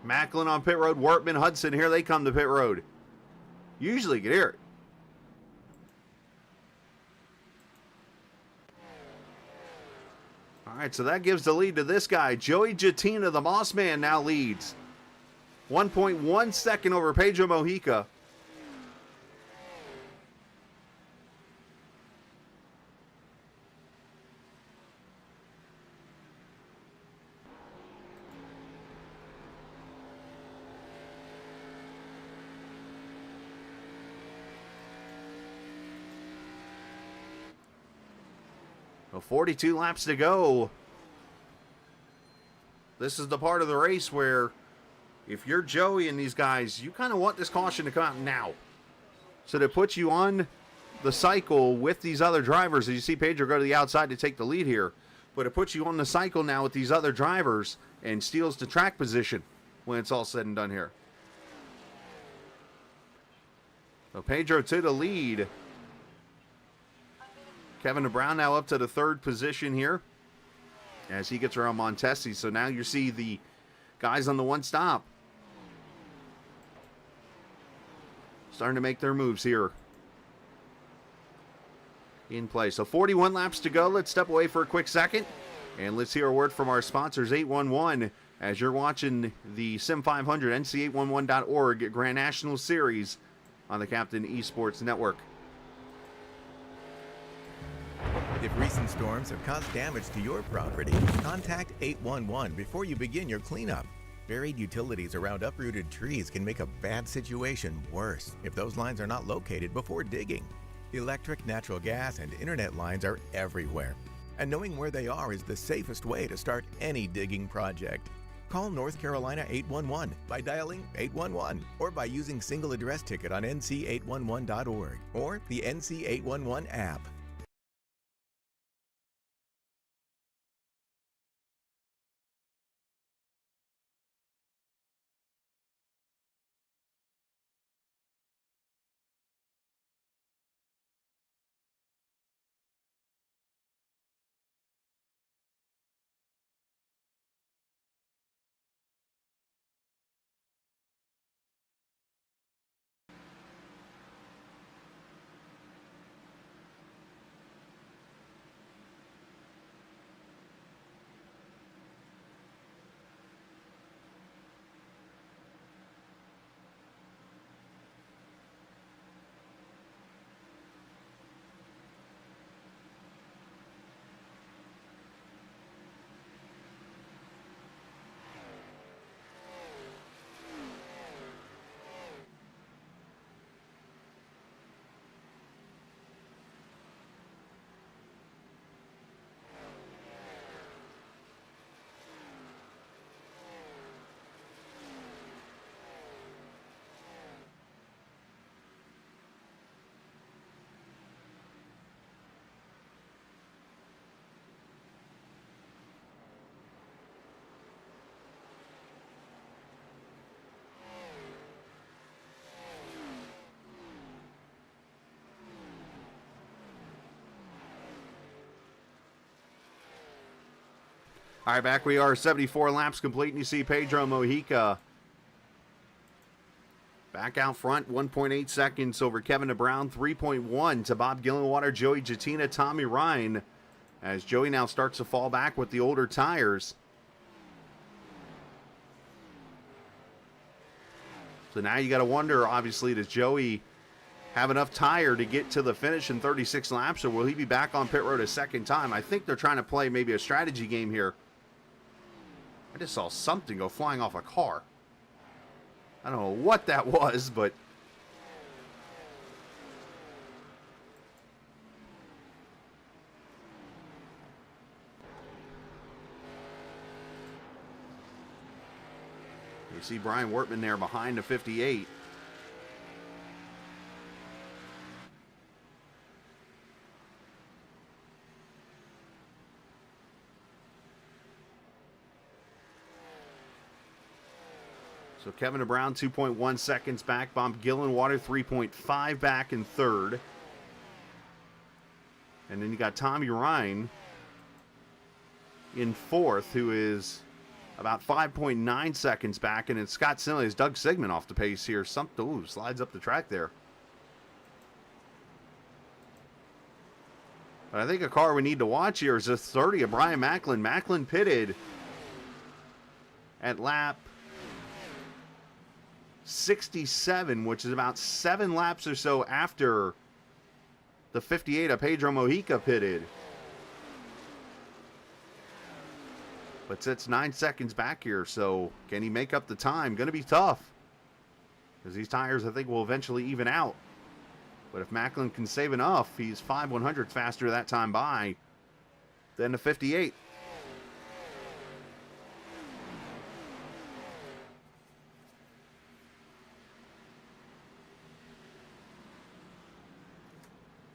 Macklin on pit road. Wortman, Hudson, here they come to pit road. Usually you can hear it. All right, so that gives the lead to this guy. Joey Jattina, the Moss Man, now leads. 1.1 second over Pedro Mojica. Well, 42 laps to go. This is the part of the race where if you're Joey and these guys, you kind of want this caution to come out now. So that puts you on the cycle with these other drivers. As you see Pedro go to the outside to take the lead here. But it puts you on the cycle now with these other drivers and steals the track position when it's all said and done here. So Pedro to the lead. Kevin DeBrown now up to the third position here as he gets around Montesi. So now you see the guys on the one stop starting to make their moves here in play. So 41 laps to go. Let's step away for a quick second and let's hear a word from our sponsors, 811, as you're watching the Sim500 NC811.org Grand National Series on the Captain Esports Network. If recent storms have caused damage to your property, contact 811 before you begin your cleanup. Buried utilities around uprooted trees can make a bad situation worse if those lines are not located before digging. Electric, natural gas, and internet lines are everywhere, and knowing where they are is the safest way to start any digging project. Call North Carolina 811 by dialing 811 or by using single address ticket on NC811.org or the NC811 app. All right, back we are, 74 laps complete, and you see Pedro Mojica back out front, 1.8 seconds over Kevin DeBrown, 3.1 to Bob Gillenwater, Joey Jettina, Tommy Ryan, as Joey now starts to fall back with the older tires. So now you got to wonder, obviously, does Joey have enough tire to get to the finish in 36 laps, or will he be back on pit road a second time? I think they're trying to play maybe a strategy game here. I just saw something go flying off a car. I don't know what that was, but you see Brian Wortman there behind the 58. So Kevin DeBrown, 2.1 seconds back. Bob Gillenwater, 3.5 back in third. And then you got Tommy Ryan in fourth, who is about 5.9 seconds back. And it's Scott Simley, is Doug Sigmund off the pace here. Ooh, slides up the track there. But I think a car we need to watch here is the 30 of Brian Macklin. Macklin pitted at lap 67, which is about 7 laps or so after the 58 of Pedro Mojica pitted. But it's 9 seconds back here, so can he make up the time? Going to be tough, because these tires, I think, will eventually even out. But if Macklin can save enough, he's 5/100 faster that time by than the 58.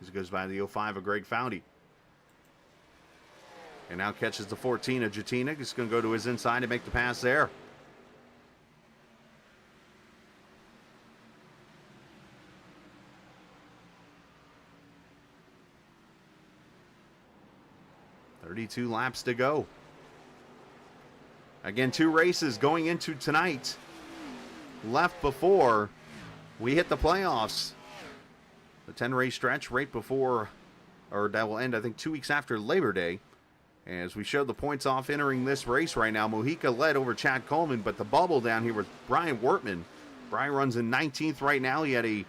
As it goes by the 05 of Greg Foudy. And now catches the 14 of Jettina. He's going to go to his inside and make the pass there. .32 laps to go. Again, 2 races going into tonight left before we hit the playoffs. The 10-race stretch right before, or that will end, I think, 2 weeks after Labor Day. As we show the points off entering this race right now, Mojica led over Chad Coleman, but the bubble down here was Brian Wortman. Brian runs in 19th right now. He had a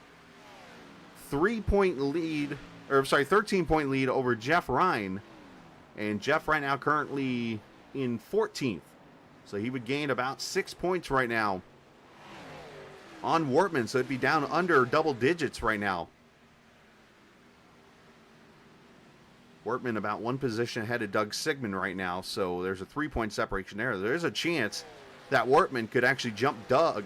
13-point lead over Jeff Ryan. And Jeff right now currently in 14th. So he would gain about 6 points right now on Wortman. So it'd be down under double digits right now. Wortman about 1 position ahead of Doug Sigmund right now, so there's a 3-point separation there. There's a chance that Wortman could actually jump Doug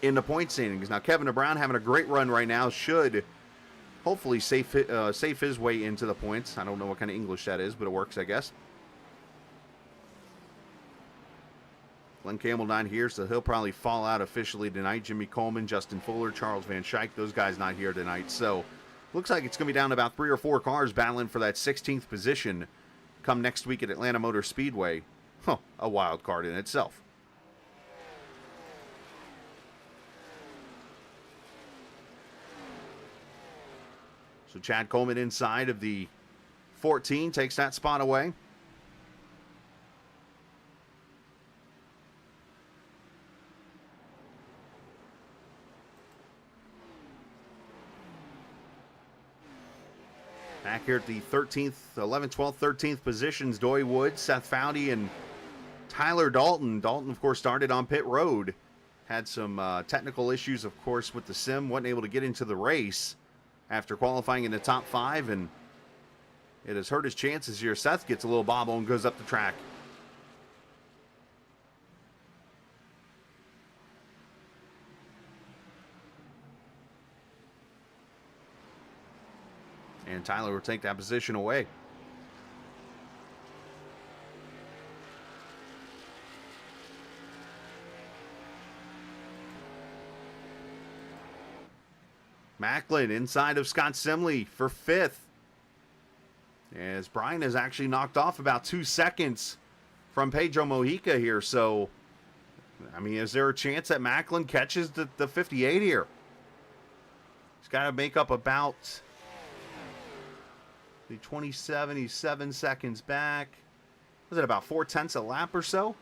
in the point standings. Now, Kevin DeBrown having a great run right now should hopefully safe his way into the points. I don't know what kind of English that is, but it works, I guess. Glenn Campbell not here, so he'll probably fall out officially tonight. Jimmy Coleman, Justin Fuller, Charles Van Schaik, those guys not here tonight, so looks like it's going to be down to about 3 or 4 cars battling for that 16th position come next week at Atlanta Motor Speedway. A wild card in itself. So Chad Coleman inside of the 14 takes that spot away. Back here at the 13th, 11th, 12th, 13th positions, Doy Wood, Seth Foudy, and Tyler Dalton. Dalton, of course, started on pit road. Had some technical issues, of course, with the sim. Wasn't able to get into the race after qualifying in the top 5, and it has hurt his chances here. Seth gets a little bobble and goes up the track. And Tyler will take that position away. Macklin inside of Scott Simley for 5th. As Brian has actually knocked off about 2 seconds from Pedro Mojica here. So, I mean, is there a chance that Macklin catches the 58 here? He's got to make up about the 27. He's 7 seconds back. Was it about 4/10 a lap or so?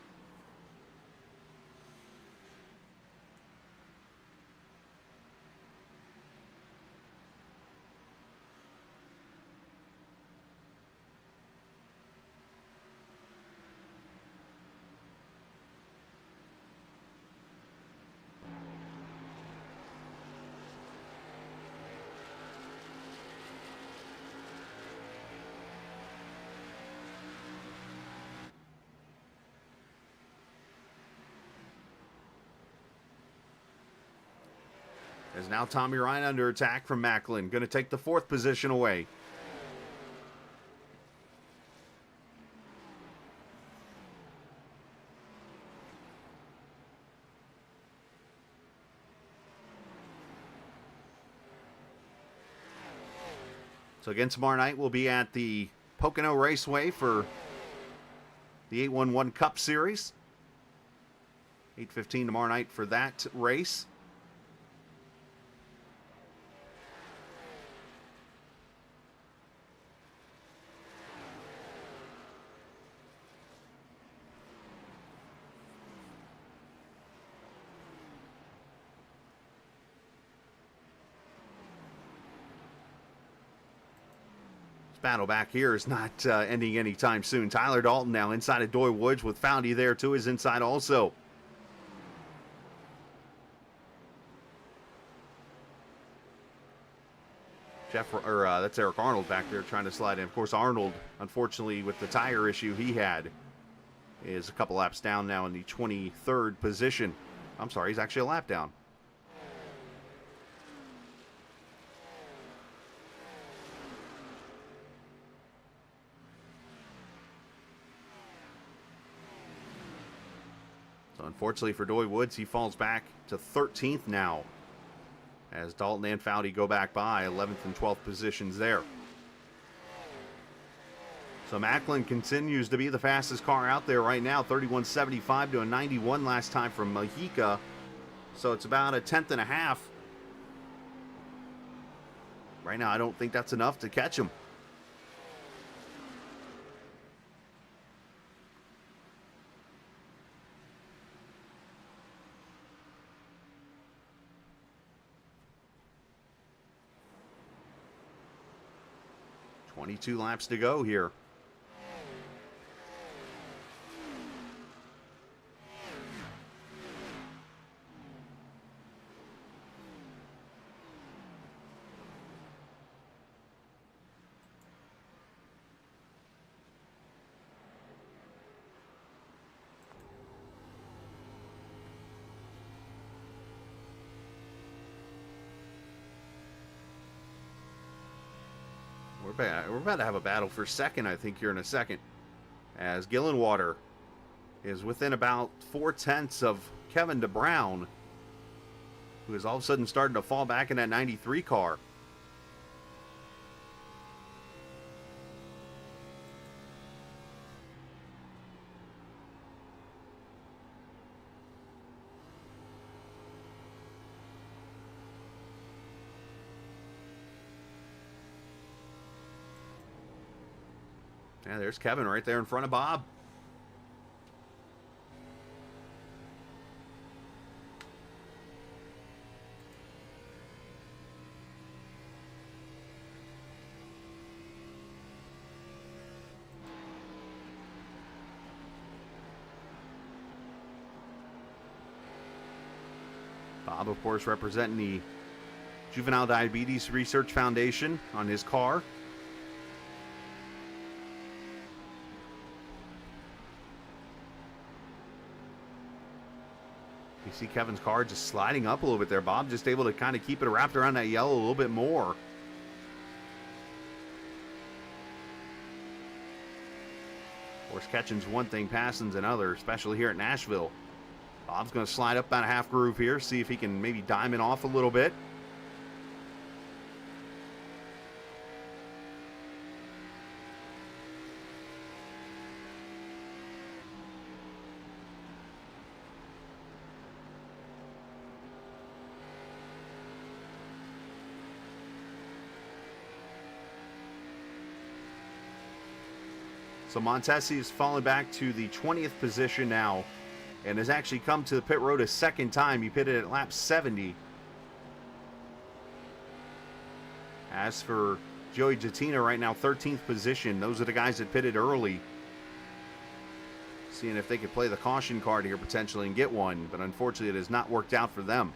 As now Tommy Ryan under attack from Macklin. Going to take the 4th position away. So again, tomorrow night we'll be at the Pocono Raceway for the 811 Cup Series. 8:15 tomorrow night for that race. Battle back here is not ending anytime soon. Tyler Dalton now inside of Doy Woods with Foundy there to his inside also. That's Eric Arnold back there trying to slide in. Of course, Arnold, unfortunately, with the tire issue he had, is a couple laps down now in the 23rd position. I'm sorry, he's actually a lap down. So unfortunately for Doy Woods, he falls back to 13th now, as Dalton and Foudy go back by 11th and 12th positions there. So Macklin continues to be the fastest car out there right now, 31.75 to a 91 last time from Mojica. So it's about a 10th and a half. Right now, I don't think that's enough to catch him. Two laps to go here. We're about to have a battle for second, I think, here in a second, as Gillenwater is within about 4/10 of Kevin DeBrown, who is all of a sudden starting to fall back in that 93 car. Yeah, there's Kevin right there in front of Bob. Bob, of course, representing the Juvenile Diabetes Research Foundation on his car. You see Kevin's car just sliding up a little bit there. Bob just able to kind of keep it wrapped around that yellow a little bit more. Of course, catching's one thing, passing's another, especially here at Nashville. Bob's going to slide up about a half groove here, see if he can maybe diamond off a little bit. So Montesi has fallen back to the 20th position now and has actually come to the pit road a second time. He pitted at lap 70. As for Joey Jattina right now, 13th position. Those are the guys that pitted early. Seeing if they could play the caution card here potentially and get one, but unfortunately it has not worked out for them.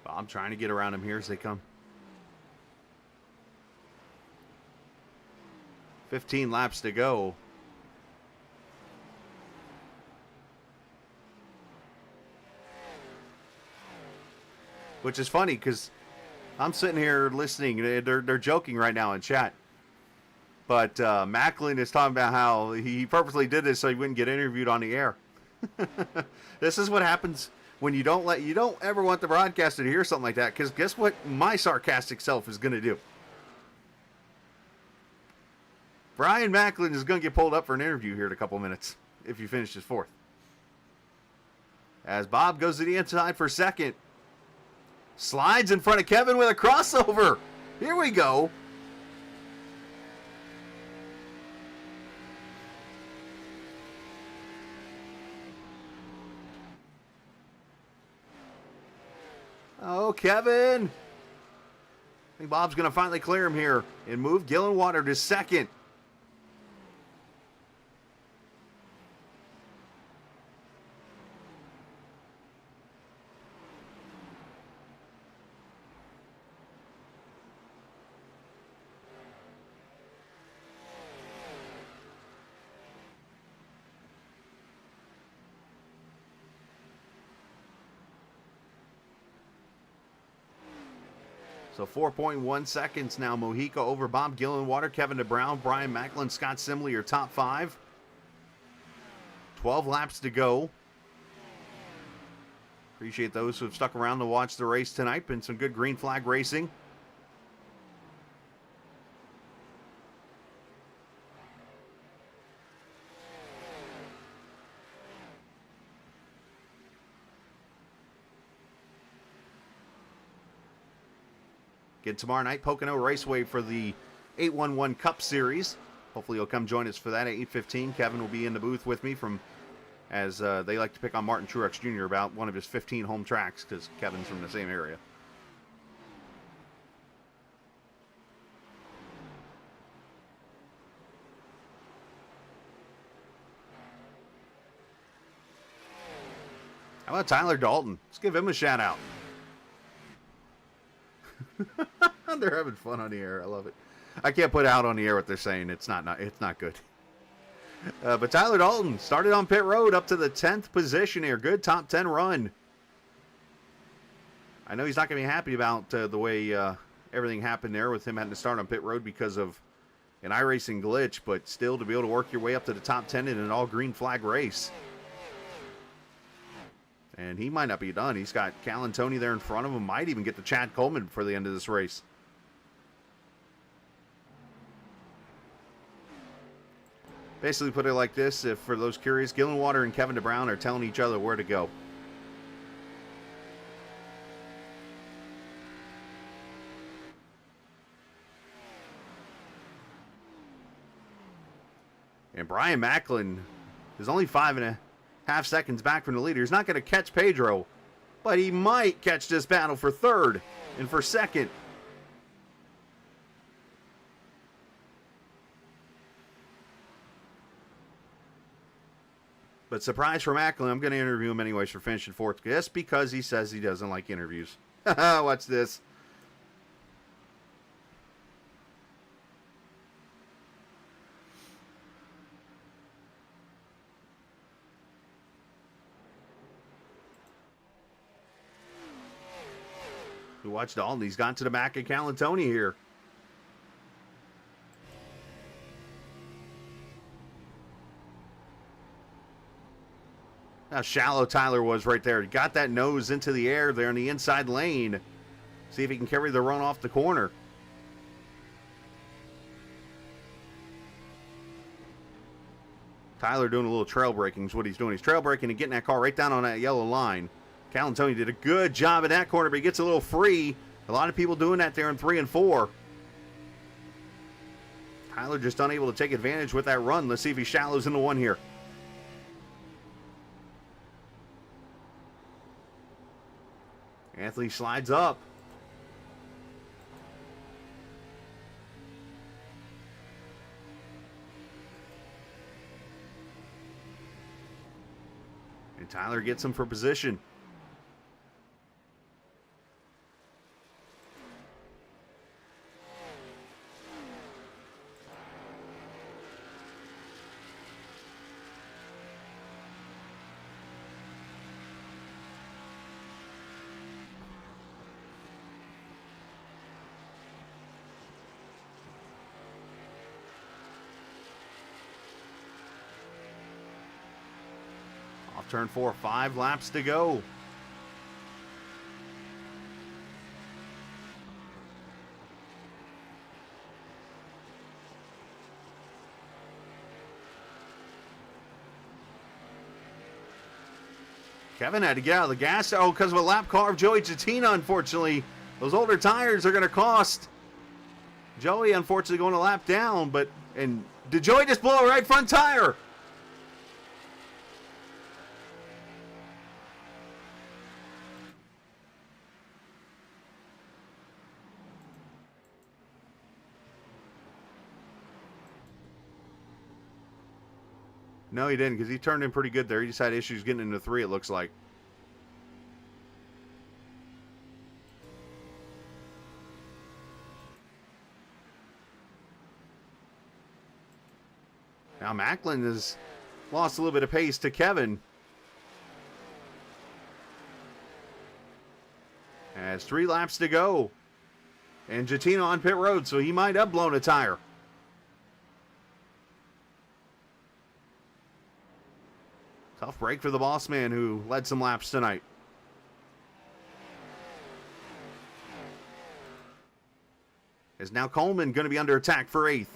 I'm trying to get around him here as they come. 15 laps to go. Which is funny because I'm sitting here listening. They're joking right now in chat. But Macklin is talking about how he purposely did this so he wouldn't get interviewed on the air. This is what happens when you don't ever want the broadcaster to hear something like that, because guess what my sarcastic self is going to do? Brian Macklin is going to get pulled up for an interview here in a couple minutes if he finishes fourth. As Bob goes to the inside for second. Slides in front of Kevin with a crossover. Here we go. Oh, Kevin. I think Bob's going to finally clear him here and move Gillenwater to second. So 4.1 seconds now. Mojica over Bob Gillenwater, Kevin DeBrown, Brian Macklin, Scott Simley are top five. 12 laps to go. Appreciate those who have stuck around to watch the race tonight. Been some good green flag racing. Again, tomorrow night, Pocono Raceway for the 811 Cup Series. Hopefully you'll come join us for that at 8:15. Kevin will be in the booth with me as they like to pick on Martin Truex Jr. about one of his 15 home tracks because Kevin's from the same area. How about Tyler Dalton? Let's give him a shout out. They're having fun on the air. I love it. I can't put out on the air what they're saying. It's not good. But Tyler Dalton started on pit road up to the 10th position here. Good top 10 run. I know he's not going to be happy about the way everything happened there with him having to start on pit road because of an iRacing glitch, but still to be able to work your way up to the top 10 in an all green flag race. And he might not be done. He's got Cal and Tony there in front of him. Might even get to Chad Coleman before the end of this race. Basically put it like this, if for those curious, Gillenwater and Kevin DeBrown are telling each other where to go. And Brian Macklin is only 5.5 seconds back from the leader. He's not going to catch Pedro, but he might catch this battle for third and for second. But surprise for Macklin, I'm going to interview him anyways for finishing fourth, just because he says he doesn't like interviews. Watch this. We watched Dalton. He's gone to the back of Calantoni here. How shallow Tyler was right there. He got that nose into the air there in the inside lane. See if he can carry the run off the corner. Tyler doing a little trail braking is what he's doing. He's trail braking and getting that car right down on that yellow line. Calantoni did a good job in that corner, but he gets a little free. A lot of people doing that there in 3 and 4. Tyler just unable to take advantage with that run. Let's see if he shallows into one here. Anthony slides up. And Tyler gets him for position. Off turn 4, 5 laps to go. Kevin had to get out of the gas. Oh, because of a lap car of Joey Jattina, unfortunately. Those older tires are going to cost Joey, unfortunately, going a lap down. And did Joey just blow a right front tire? No, he didn't, because he turned in pretty good there. He just had issues getting into 3, it looks like. Now Macklin has lost a little bit of pace to Kevin. Has 3 laps to go. And Jattina on pit road, so he might have blown a tire. Tough break for the boss man who led some laps tonight. Is now Coleman going to be under attack for 8th?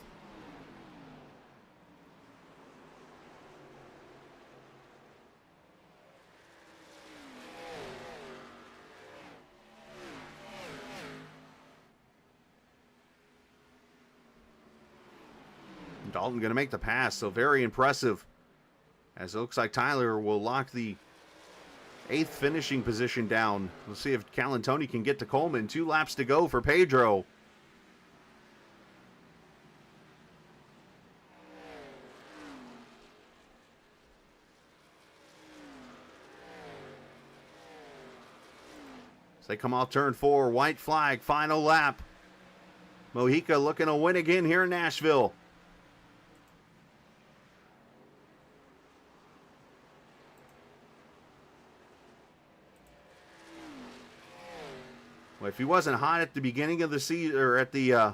Dalton going to make the pass, so very impressive. As it looks like Tyler will lock the 8th finishing position down. We'll see if Calantoni can get to Coleman. 2 laps to go for Pedro. As they come off turn 4, white flag, final lap. Mojica looking to win again here in Nashville. Well, if he wasn't hot at the beginning of the season, or at the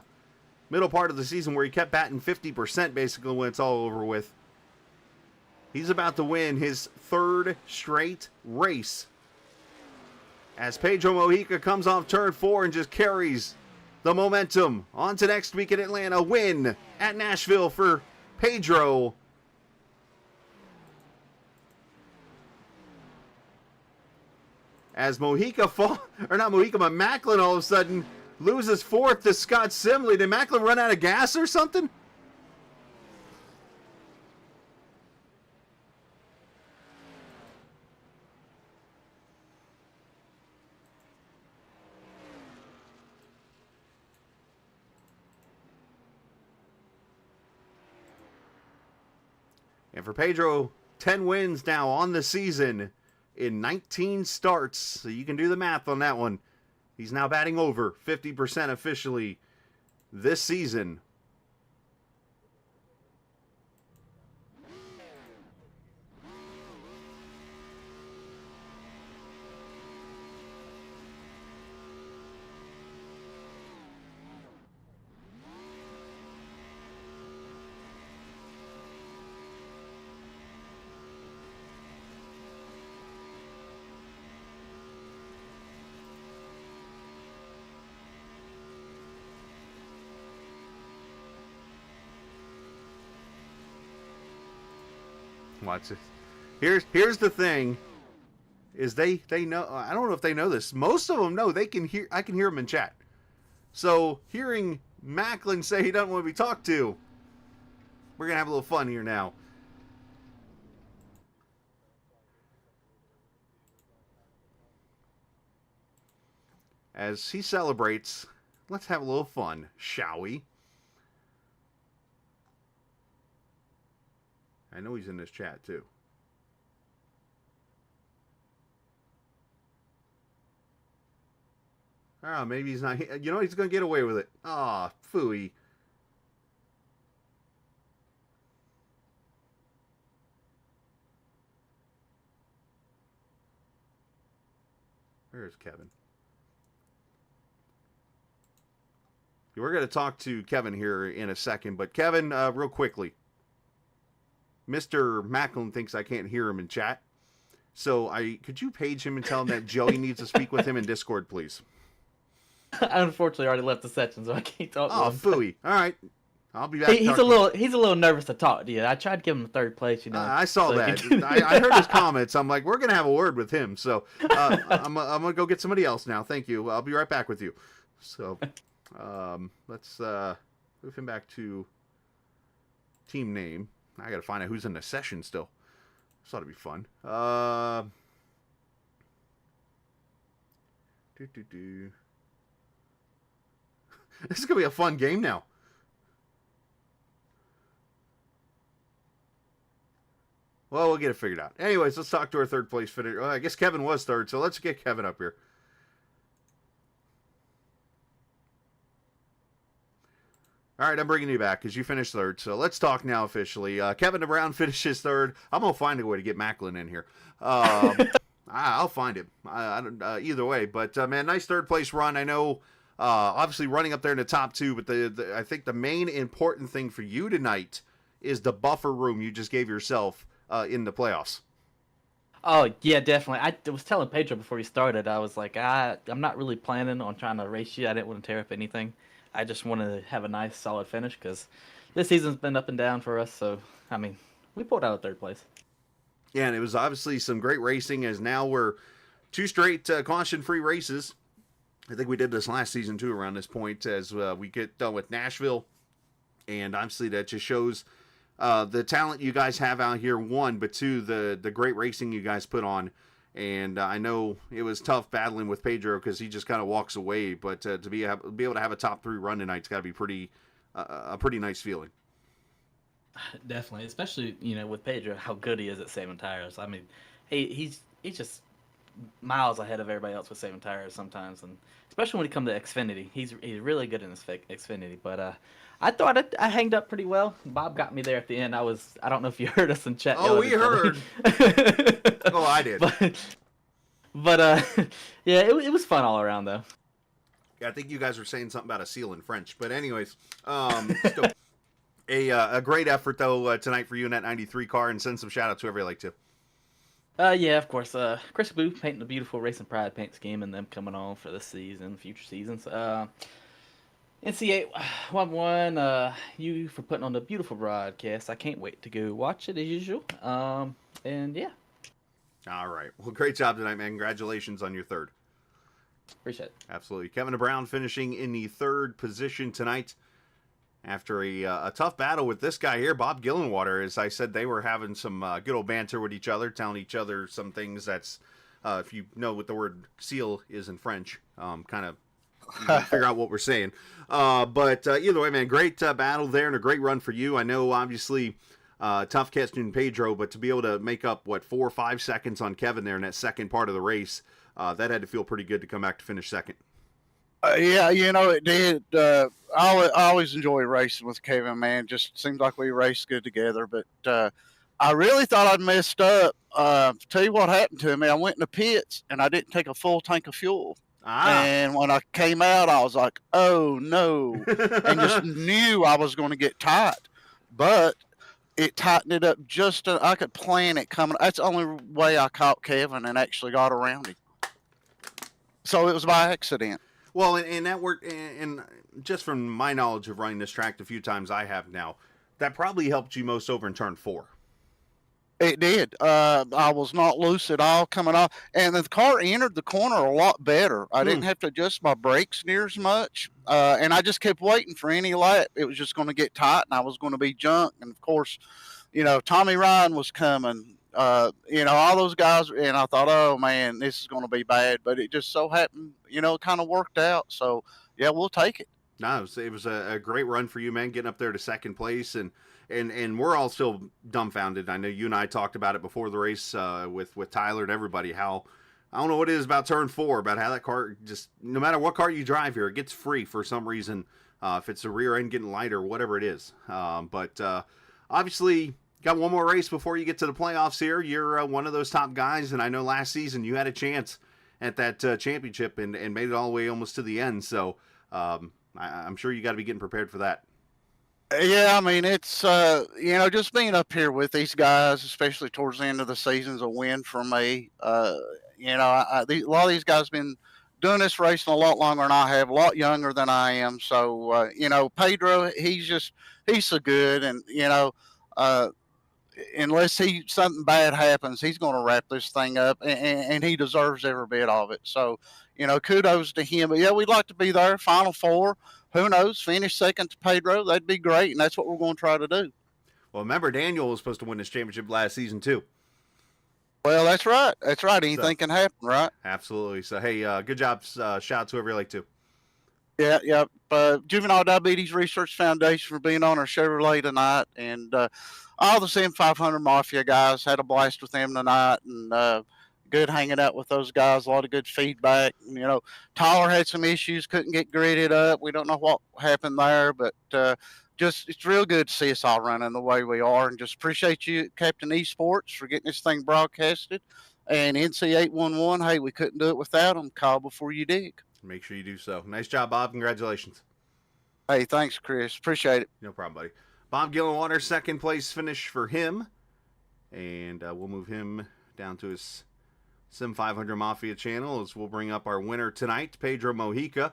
middle part of the season where he kept batting 50% basically when it's all over with, he's about to win his 3rd straight race. As Pedro Mojica comes off turn 4 and just carries the momentum on to next week at Atlanta. Win at Nashville for Pedro. As Macklin all of a sudden loses 4th to Scott Simley. Did Macklin run out of gas or something? And for Pedro, 10 wins now on the season in 19 starts. So you can do the math on that one. He's now batting over 50% officially this season. Watch this. Here's the thing. Is they know, I don't know if they know this. Most of them know I can hear them in chat. So hearing Macklin say he doesn't want to be talked to, we're going to have a little fun here now. As he celebrates, let's have a little fun, shall we? I know he's in this chat too. Oh, maybe he's not. You know, he's going to get away with it. Ah, phooey. Where's Kevin? We're going to talk to Kevin here in a second, but Kevin, real quickly. Mr. Macklin thinks I can't hear him in chat. So could you page him and tell him that Joey needs to speak with him in Discord, please? I unfortunately already left the section, so I can't talk to him. Phooey. All right. I'll be back. He's a little nervous to talk to you. I tried to give him third place, you know. I saw that. I heard his comments. I'm like, we're gonna have a word with him. So I'm gonna go get somebody else now. Thank you. I'll be right back with you. So let's move him back to team name. I gotta find out who's in the session still. This ought to be fun. This is gonna be a fun game now. Well, we'll get it figured out. Anyways, let's talk to our third place finisher. Well, I guess Kevin was third, so let's get Kevin up here. All right, I'm bringing you back because you finished third. So let's talk now officially. Kevin Brown finishes third. I'm going to find a way to get Macklin in here. I'll find him. I don't, either way. But, man, nice third place run. I know, obviously, running up there in the top two. But I think the main important thing for you tonight is the buffer room you just gave yourself in the playoffs. Oh, yeah, definitely. I was telling Pedro before he started, I was like, I'm not really planning on trying to race you. I didn't want to tear up anything. I just want to have a nice, solid finish because this season's been up and down for us. So, I mean, we pulled out of third place. Yeah, and it was obviously some great racing as now we're two straight caution-free races. I think we did this last season, too, around this point as we get done with Nashville. And obviously that just shows the talent you guys have out here, one, but two, the great racing you guys put on. And I know it was tough battling with Pedro because he just kind of walks away. But to be able to have a top three run tonight's got to be a pretty nice feeling. Definitely, especially with Pedro, how good he is at saving tires. I mean, he's just miles ahead of everybody else with saving tires sometimes, and especially when it comes to Xfinity, he's really good in this Xfinity. But I thought I hanged up pretty well. Bob got me there at the end. I don't know if you heard us in chat. Oh, we heard. Oh, I did. But yeah, it was fun all around though. Yeah, I think you guys were saying something about a seal in French. But anyways, a great effort though tonight for you in that 93 car, and send some shout outs to whoever you like to. Yeah, of course. Chris Boo painting a beautiful Racing Pride paint scheme, and them coming on for this season, future seasons. NC811, you for putting on the beautiful broadcast. I can't wait to go watch it as usual. And yeah. All right. Well, great job tonight, man. Congratulations on your third. Appreciate it. Absolutely. Kevin Brown finishing in the third position tonight after a tough battle with this guy here, Bob Gillenwater. As I said, they were having some good old banter with each other, telling each other some things that's, if you know what the word seal is in French, kind of figure out what we're saying. But either way, man, great battle there and a great run for you. I know, obviously, tough catching Pedro, but to be able to make up, 4 or 5 seconds on Kevin there in that second part of the race, that had to feel pretty good to come back to finish second. Yeah, it did. I always enjoy racing with Kevin, man. Just seems like we race good together. But I really thought I'd messed up. Tell you what happened to me. I went in the pits, and I didn't take a full tank of fuel. And when I came out, I was like, oh, no. And just knew I was going to get tight. But it tightened it up just I could plan it coming. That's the only way I caught Kevin and actually got around him. So it was by accident. Well, and that worked, and just from my knowledge of running this track the few times I have now, that probably helped you most over in turn 4. It did. I was not loose at all coming off, and the car entered the corner a lot better. I didn't have to adjust my brakes near as much, and I just kept waiting for any lap. It was just going to get tight, and I was going to be junk. And of course, Tommy Ryan was coming. All those guys, and I thought, oh man, this is going to be bad. But it just so happened, it kind of worked out. So yeah, we'll take it. No, it was a great run for you, man, getting up there to second place, and we're all still dumbfounded. I know you and I talked about it before the race with Tyler and everybody. How I don't know what it is about turn 4, about how that car just, no matter what car you drive here, it gets free for some reason. If it's the rear end getting lighter, whatever it is. But obviously, got one more race before you get to the playoffs here. You're one of those top guys, and I know last season you had a chance at that championship and made it all the way almost to the end. So I'm sure you got to be getting prepared for that. Yeah, I mean, it's, just being up here with these guys, especially towards the end of the season, is a win for me. A lot of these guys been doing this racing a lot longer than I have, a lot younger than I am. So, Pedro, he's so good. And, unless something bad happens, he's going to wrap this thing up, and he deserves every bit of it. So, kudos to him. But yeah, we'd like to be there, Final Four. Who knows? Finish second to Pedro. That'd be great, and that's what we're going to try to do. Well, remember, Daniel was supposed to win this championship last season too. Well, that's right. That's right. Anything can happen, right? Absolutely. So, hey, good job. Shout out to whoever you like to. Yeah. Juvenile Diabetes Research Foundation for being on our Chevrolet tonight, and all the Sim500 Mafia guys. Had a blast with them tonight, and good hanging out with those guys. A lot of good feedback. Tyler had some issues, couldn't get gridded up. We don't know what happened there, but it's real good to see us all running the way we are, and just appreciate you, Captain Esports, for getting this thing broadcasted. And NC811, hey, we couldn't do it without them. Call before you dig. Make sure you do so. Nice job, Bob. Congratulations. Hey, thanks, Chris. Appreciate it. No problem, buddy. Bob Gillenwater, second place finish for him. And we'll move him down to his Sim500 Mafia channel as we'll bring up our winner tonight, Pedro Mojica,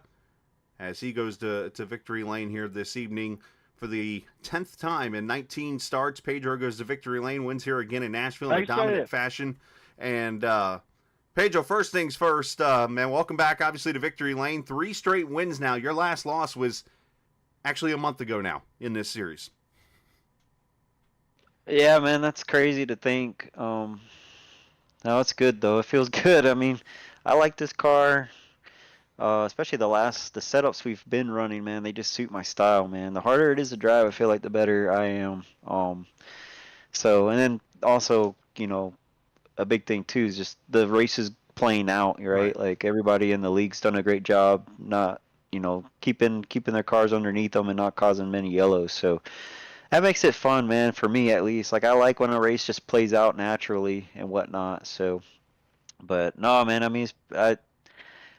as he goes to victory lane here this evening for the 10th time in 19 starts. Pedro goes to victory lane, wins here again in Nashville in a dominant fashion. And Pedro, first things first, man, welcome back, obviously, to victory lane. 3 straight wins now. Your last loss was actually a month ago now in this series. Yeah, man, that's crazy to think. No, it's good though. It feels good. I mean, I like this car, especially the setups we've been running, man. They just suit my style, man. The harder it is to drive, I feel like the better I am. So, and then also, a big thing too is just the races playing out, right? Like everybody in the league's done a great job, not, keeping their cars underneath them and not causing many yellows. So that makes it fun, man, for me at least. Like I like when a race just plays out naturally and whatnot. So, but no, man, I mean, I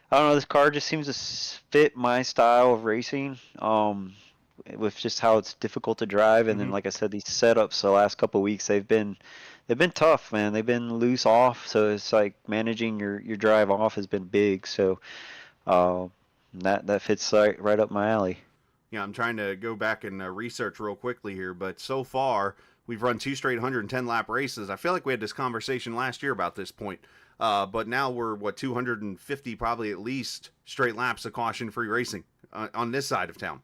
don't know. This car just seems to fit my style of racing. With just how it's difficult to drive, and then like I said, these setups the last couple of weeks they've been tough, man. They've been loose off, so it's like managing your drive off has been big. So that fits right up my alley. Yeah, I'm trying to go back and research real quickly here, but so far we've run 2 straight 110 lap races. I feel like we had this conversation last year about this point, but now we're 250 probably at least straight laps of caution-free racing on this side of town.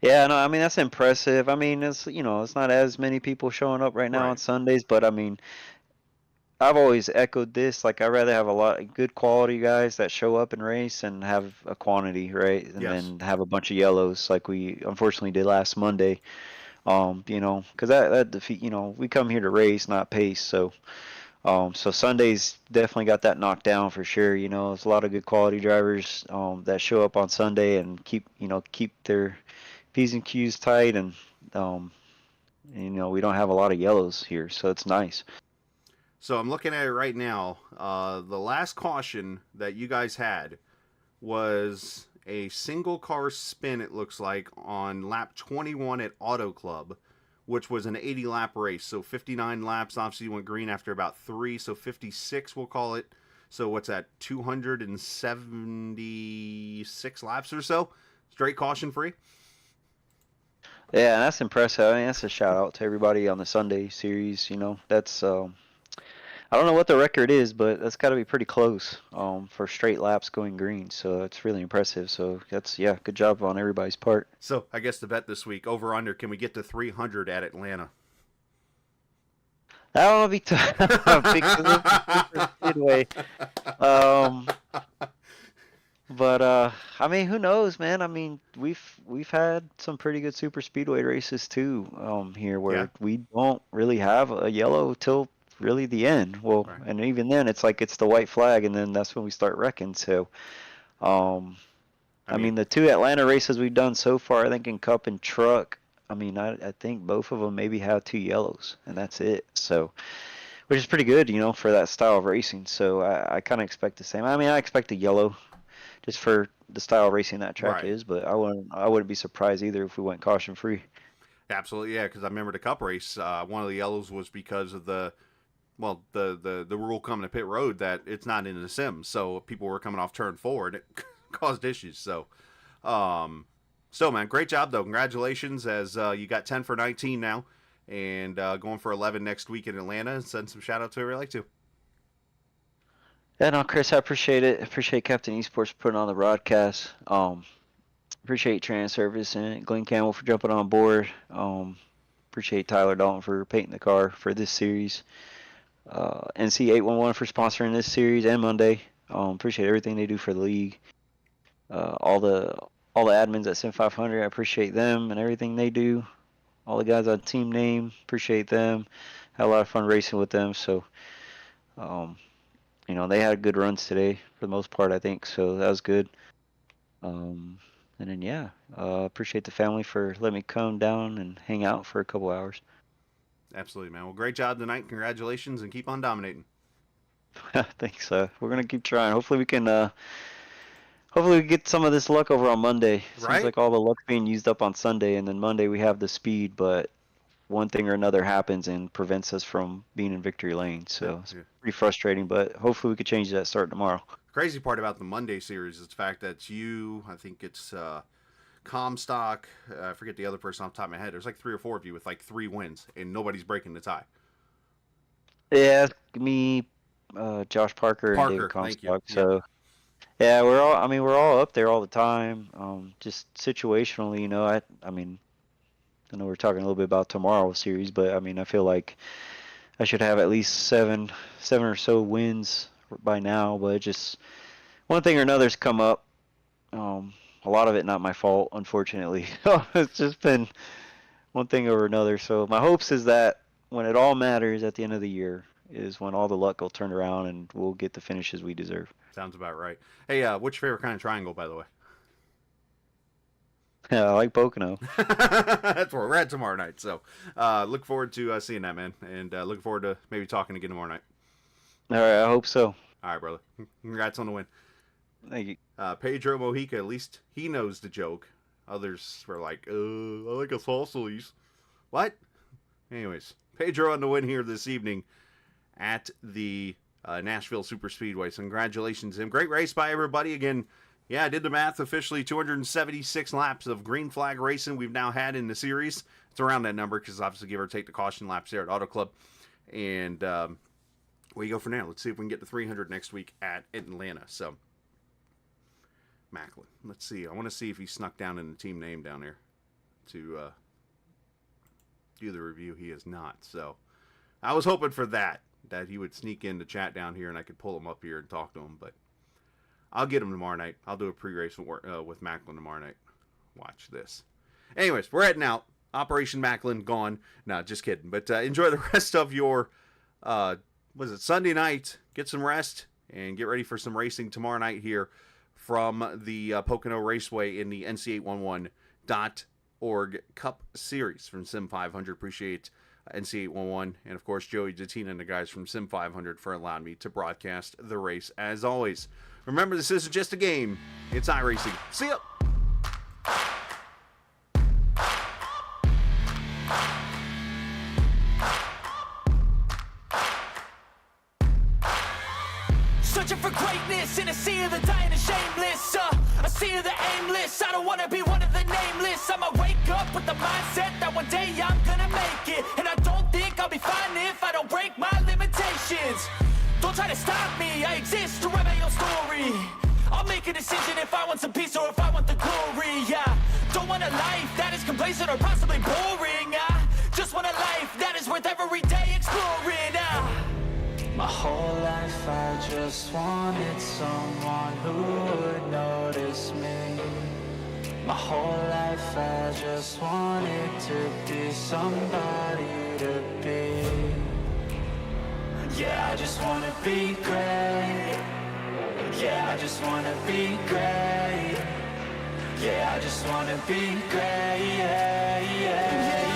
Yeah, no, I mean that's impressive. I mean, it's it's not as many people showing up right now on Sundays, but I mean, I've always echoed this. Like, I'd rather have a lot of good quality guys that show up and race and have a quantity, right? And then have a bunch of yellows like we unfortunately did last Monday. Because that defeat, we come here to race, not pace. So, so Sundays definitely got that knocked down for sure. There's a lot of good quality drivers that show up on Sunday and keep their P's and Q's tight, and we don't have a lot of yellows here, so it's nice. So I'm looking at it right now. The last caution that you guys had was a single car spin, it looks like, on lap 21 at Auto Club, which was an 80 lap race. So 59 laps, obviously you went green after about 3, so 56 we'll call it. So what's that, 276 laps or so? Straight caution free? Yeah, that's impressive. I mean, that's a shout out to everybody on the Sunday series. You know, that's I don't know what the record is, but that's got to be pretty close for straight laps going green. So it's really impressive. So that's good job on everybody's part. So I guess the bet this week, over under, can we get to 300 at Atlanta? I don't know because of the Super Speedway. But I mean, who knows, man? I mean, we've had some pretty good super speedway races too here where we don't really have a yellow till really the end. Well, Right. and even then, it's like it's the white flag, and then that's when we start wrecking. So, I mean, the two Atlanta races we've done so far, I think in Cup and Truck, I mean, I think both of them maybe have 2 yellows, and that's it. So, which is pretty good, you know, for that style of racing. So I kind of expect the same. I mean, I expect a yellow just for the style of racing that track is, but I wouldn't be surprised either if we went caution free. Absolutely, yeah, because I remember the Cup race, one of the yellows was because of the rule coming to pit road that it's not in the sim, so people were coming off turn 4 and it caused issues. So, man, great job though. Congratulations, as you got 10 for 19 now, and going for 11 next week in Atlanta. And send some shout out to whoever you like to. Yeah, no, Chris, I appreciate it. Appreciate Captain Esports putting on the broadcast. Appreciate Trans Service and Glenn Campbell for jumping on board. Appreciate Tyler Dalton for painting the car for this series. NC811 for sponsoring this series and Monday. Appreciate everything they do for the league. All the admins at Sim500, I appreciate them and everything they do. All the guys on Team Name, appreciate them. Had a lot of fun racing with them. So, you know, they had good runs today for the most part, I think. So that was good. And then, appreciate the family for letting me come down and hang out for a couple hours. Absolutely, man. Well, great job tonight. Congratulations, and keep on dominating. Thanks. We're going to keep trying. Hopefully we can get some of this luck over on Monday. Seems like all the luck's being used up on Sunday, and then Monday we have the speed, but one thing or another happens and prevents us from being in victory lane. So it's pretty frustrating, but hopefully we could change that starting tomorrow. Crazy part about the Monday series is the fact that I think it's Comstock, I forget the other person off the top of my head. There's like 3 or 4 of you with like 3 wins, and nobody's breaking the tie. Yeah, me, Josh Parker and David Comstock. So yeah, we're all up there all the time. Just situationally, you know, I mean, I know we're talking a little bit about tomorrow's series, but I mean, I feel like I should have at least seven or so wins by now, but just one thing or another's come up. A lot of it not my fault, unfortunately. It's just been one thing over another. So my hopes is that when it all matters at the end of the year is when all the luck will turn around and we'll get the finishes we deserve. Sounds about right. Hey, what's your favorite kind of triangle, by the way? Yeah, I like Pocono. That's where we're at tomorrow night. So look forward to seeing that, man. And looking forward to maybe talking again tomorrow night. All right, I hope so. All right, brother. Congrats on the win. Thank you. Pedro Mojica, at least he knows the joke. Others were like, I like a salsa. What? Anyways, Pedro on the win here this evening at the Nashville Superspeedway. So congratulations to him. Great race by everybody. Again, yeah, I did the math officially. 276 laps of green flag racing we've now had in the series. It's around that number because obviously give or take the caution laps there at Auto Club. And where you go from there? Let's see if we can get to 300 next week at Atlanta. So, Macklin. Let's see. I want to see if he snuck down in the team name down there to do the review. He is not. So, I was hoping for that he would sneak in the chat down here and I could pull him up here and talk to him. But I'll get him tomorrow night. I'll do a pre-race with Macklin tomorrow night. Watch this. Anyways, we're heading out. Operation Macklin gone. No, just kidding. But enjoy the rest of your, Sunday night. Get some rest and get ready for some racing tomorrow night here from the Pocono Raceway in the NC811.org Cup Series from Sim500. Appreciate NC811 and, of course, Joey Jatina and the guys from Sim500 for allowing me to broadcast the race as always. Remember, this isn't just a game. It's iRacing. See ya! Searching for greatness greatness in a sea of the dying and shameless. A sea of the aimless. I don't wanna be one of the nameless. I'ma wake up with the mindset that one day I'm gonna make it. And I don't think I'll be fine if I don't break my limitations. Don't try to stop me, I exist to write my own story. I'll make a decision if I want some peace or if I want the glory. Yeah, don't want a life that is complacent or possibly boring. I just want a life that is worth every day exploring. My whole life I just wanted someone who would notice me. My whole life I just wanted to be somebody to be. Yeah, I just wanna be great. Yeah, I just wanna be great. Yeah, I just wanna be great. Yeah, yeah, yeah.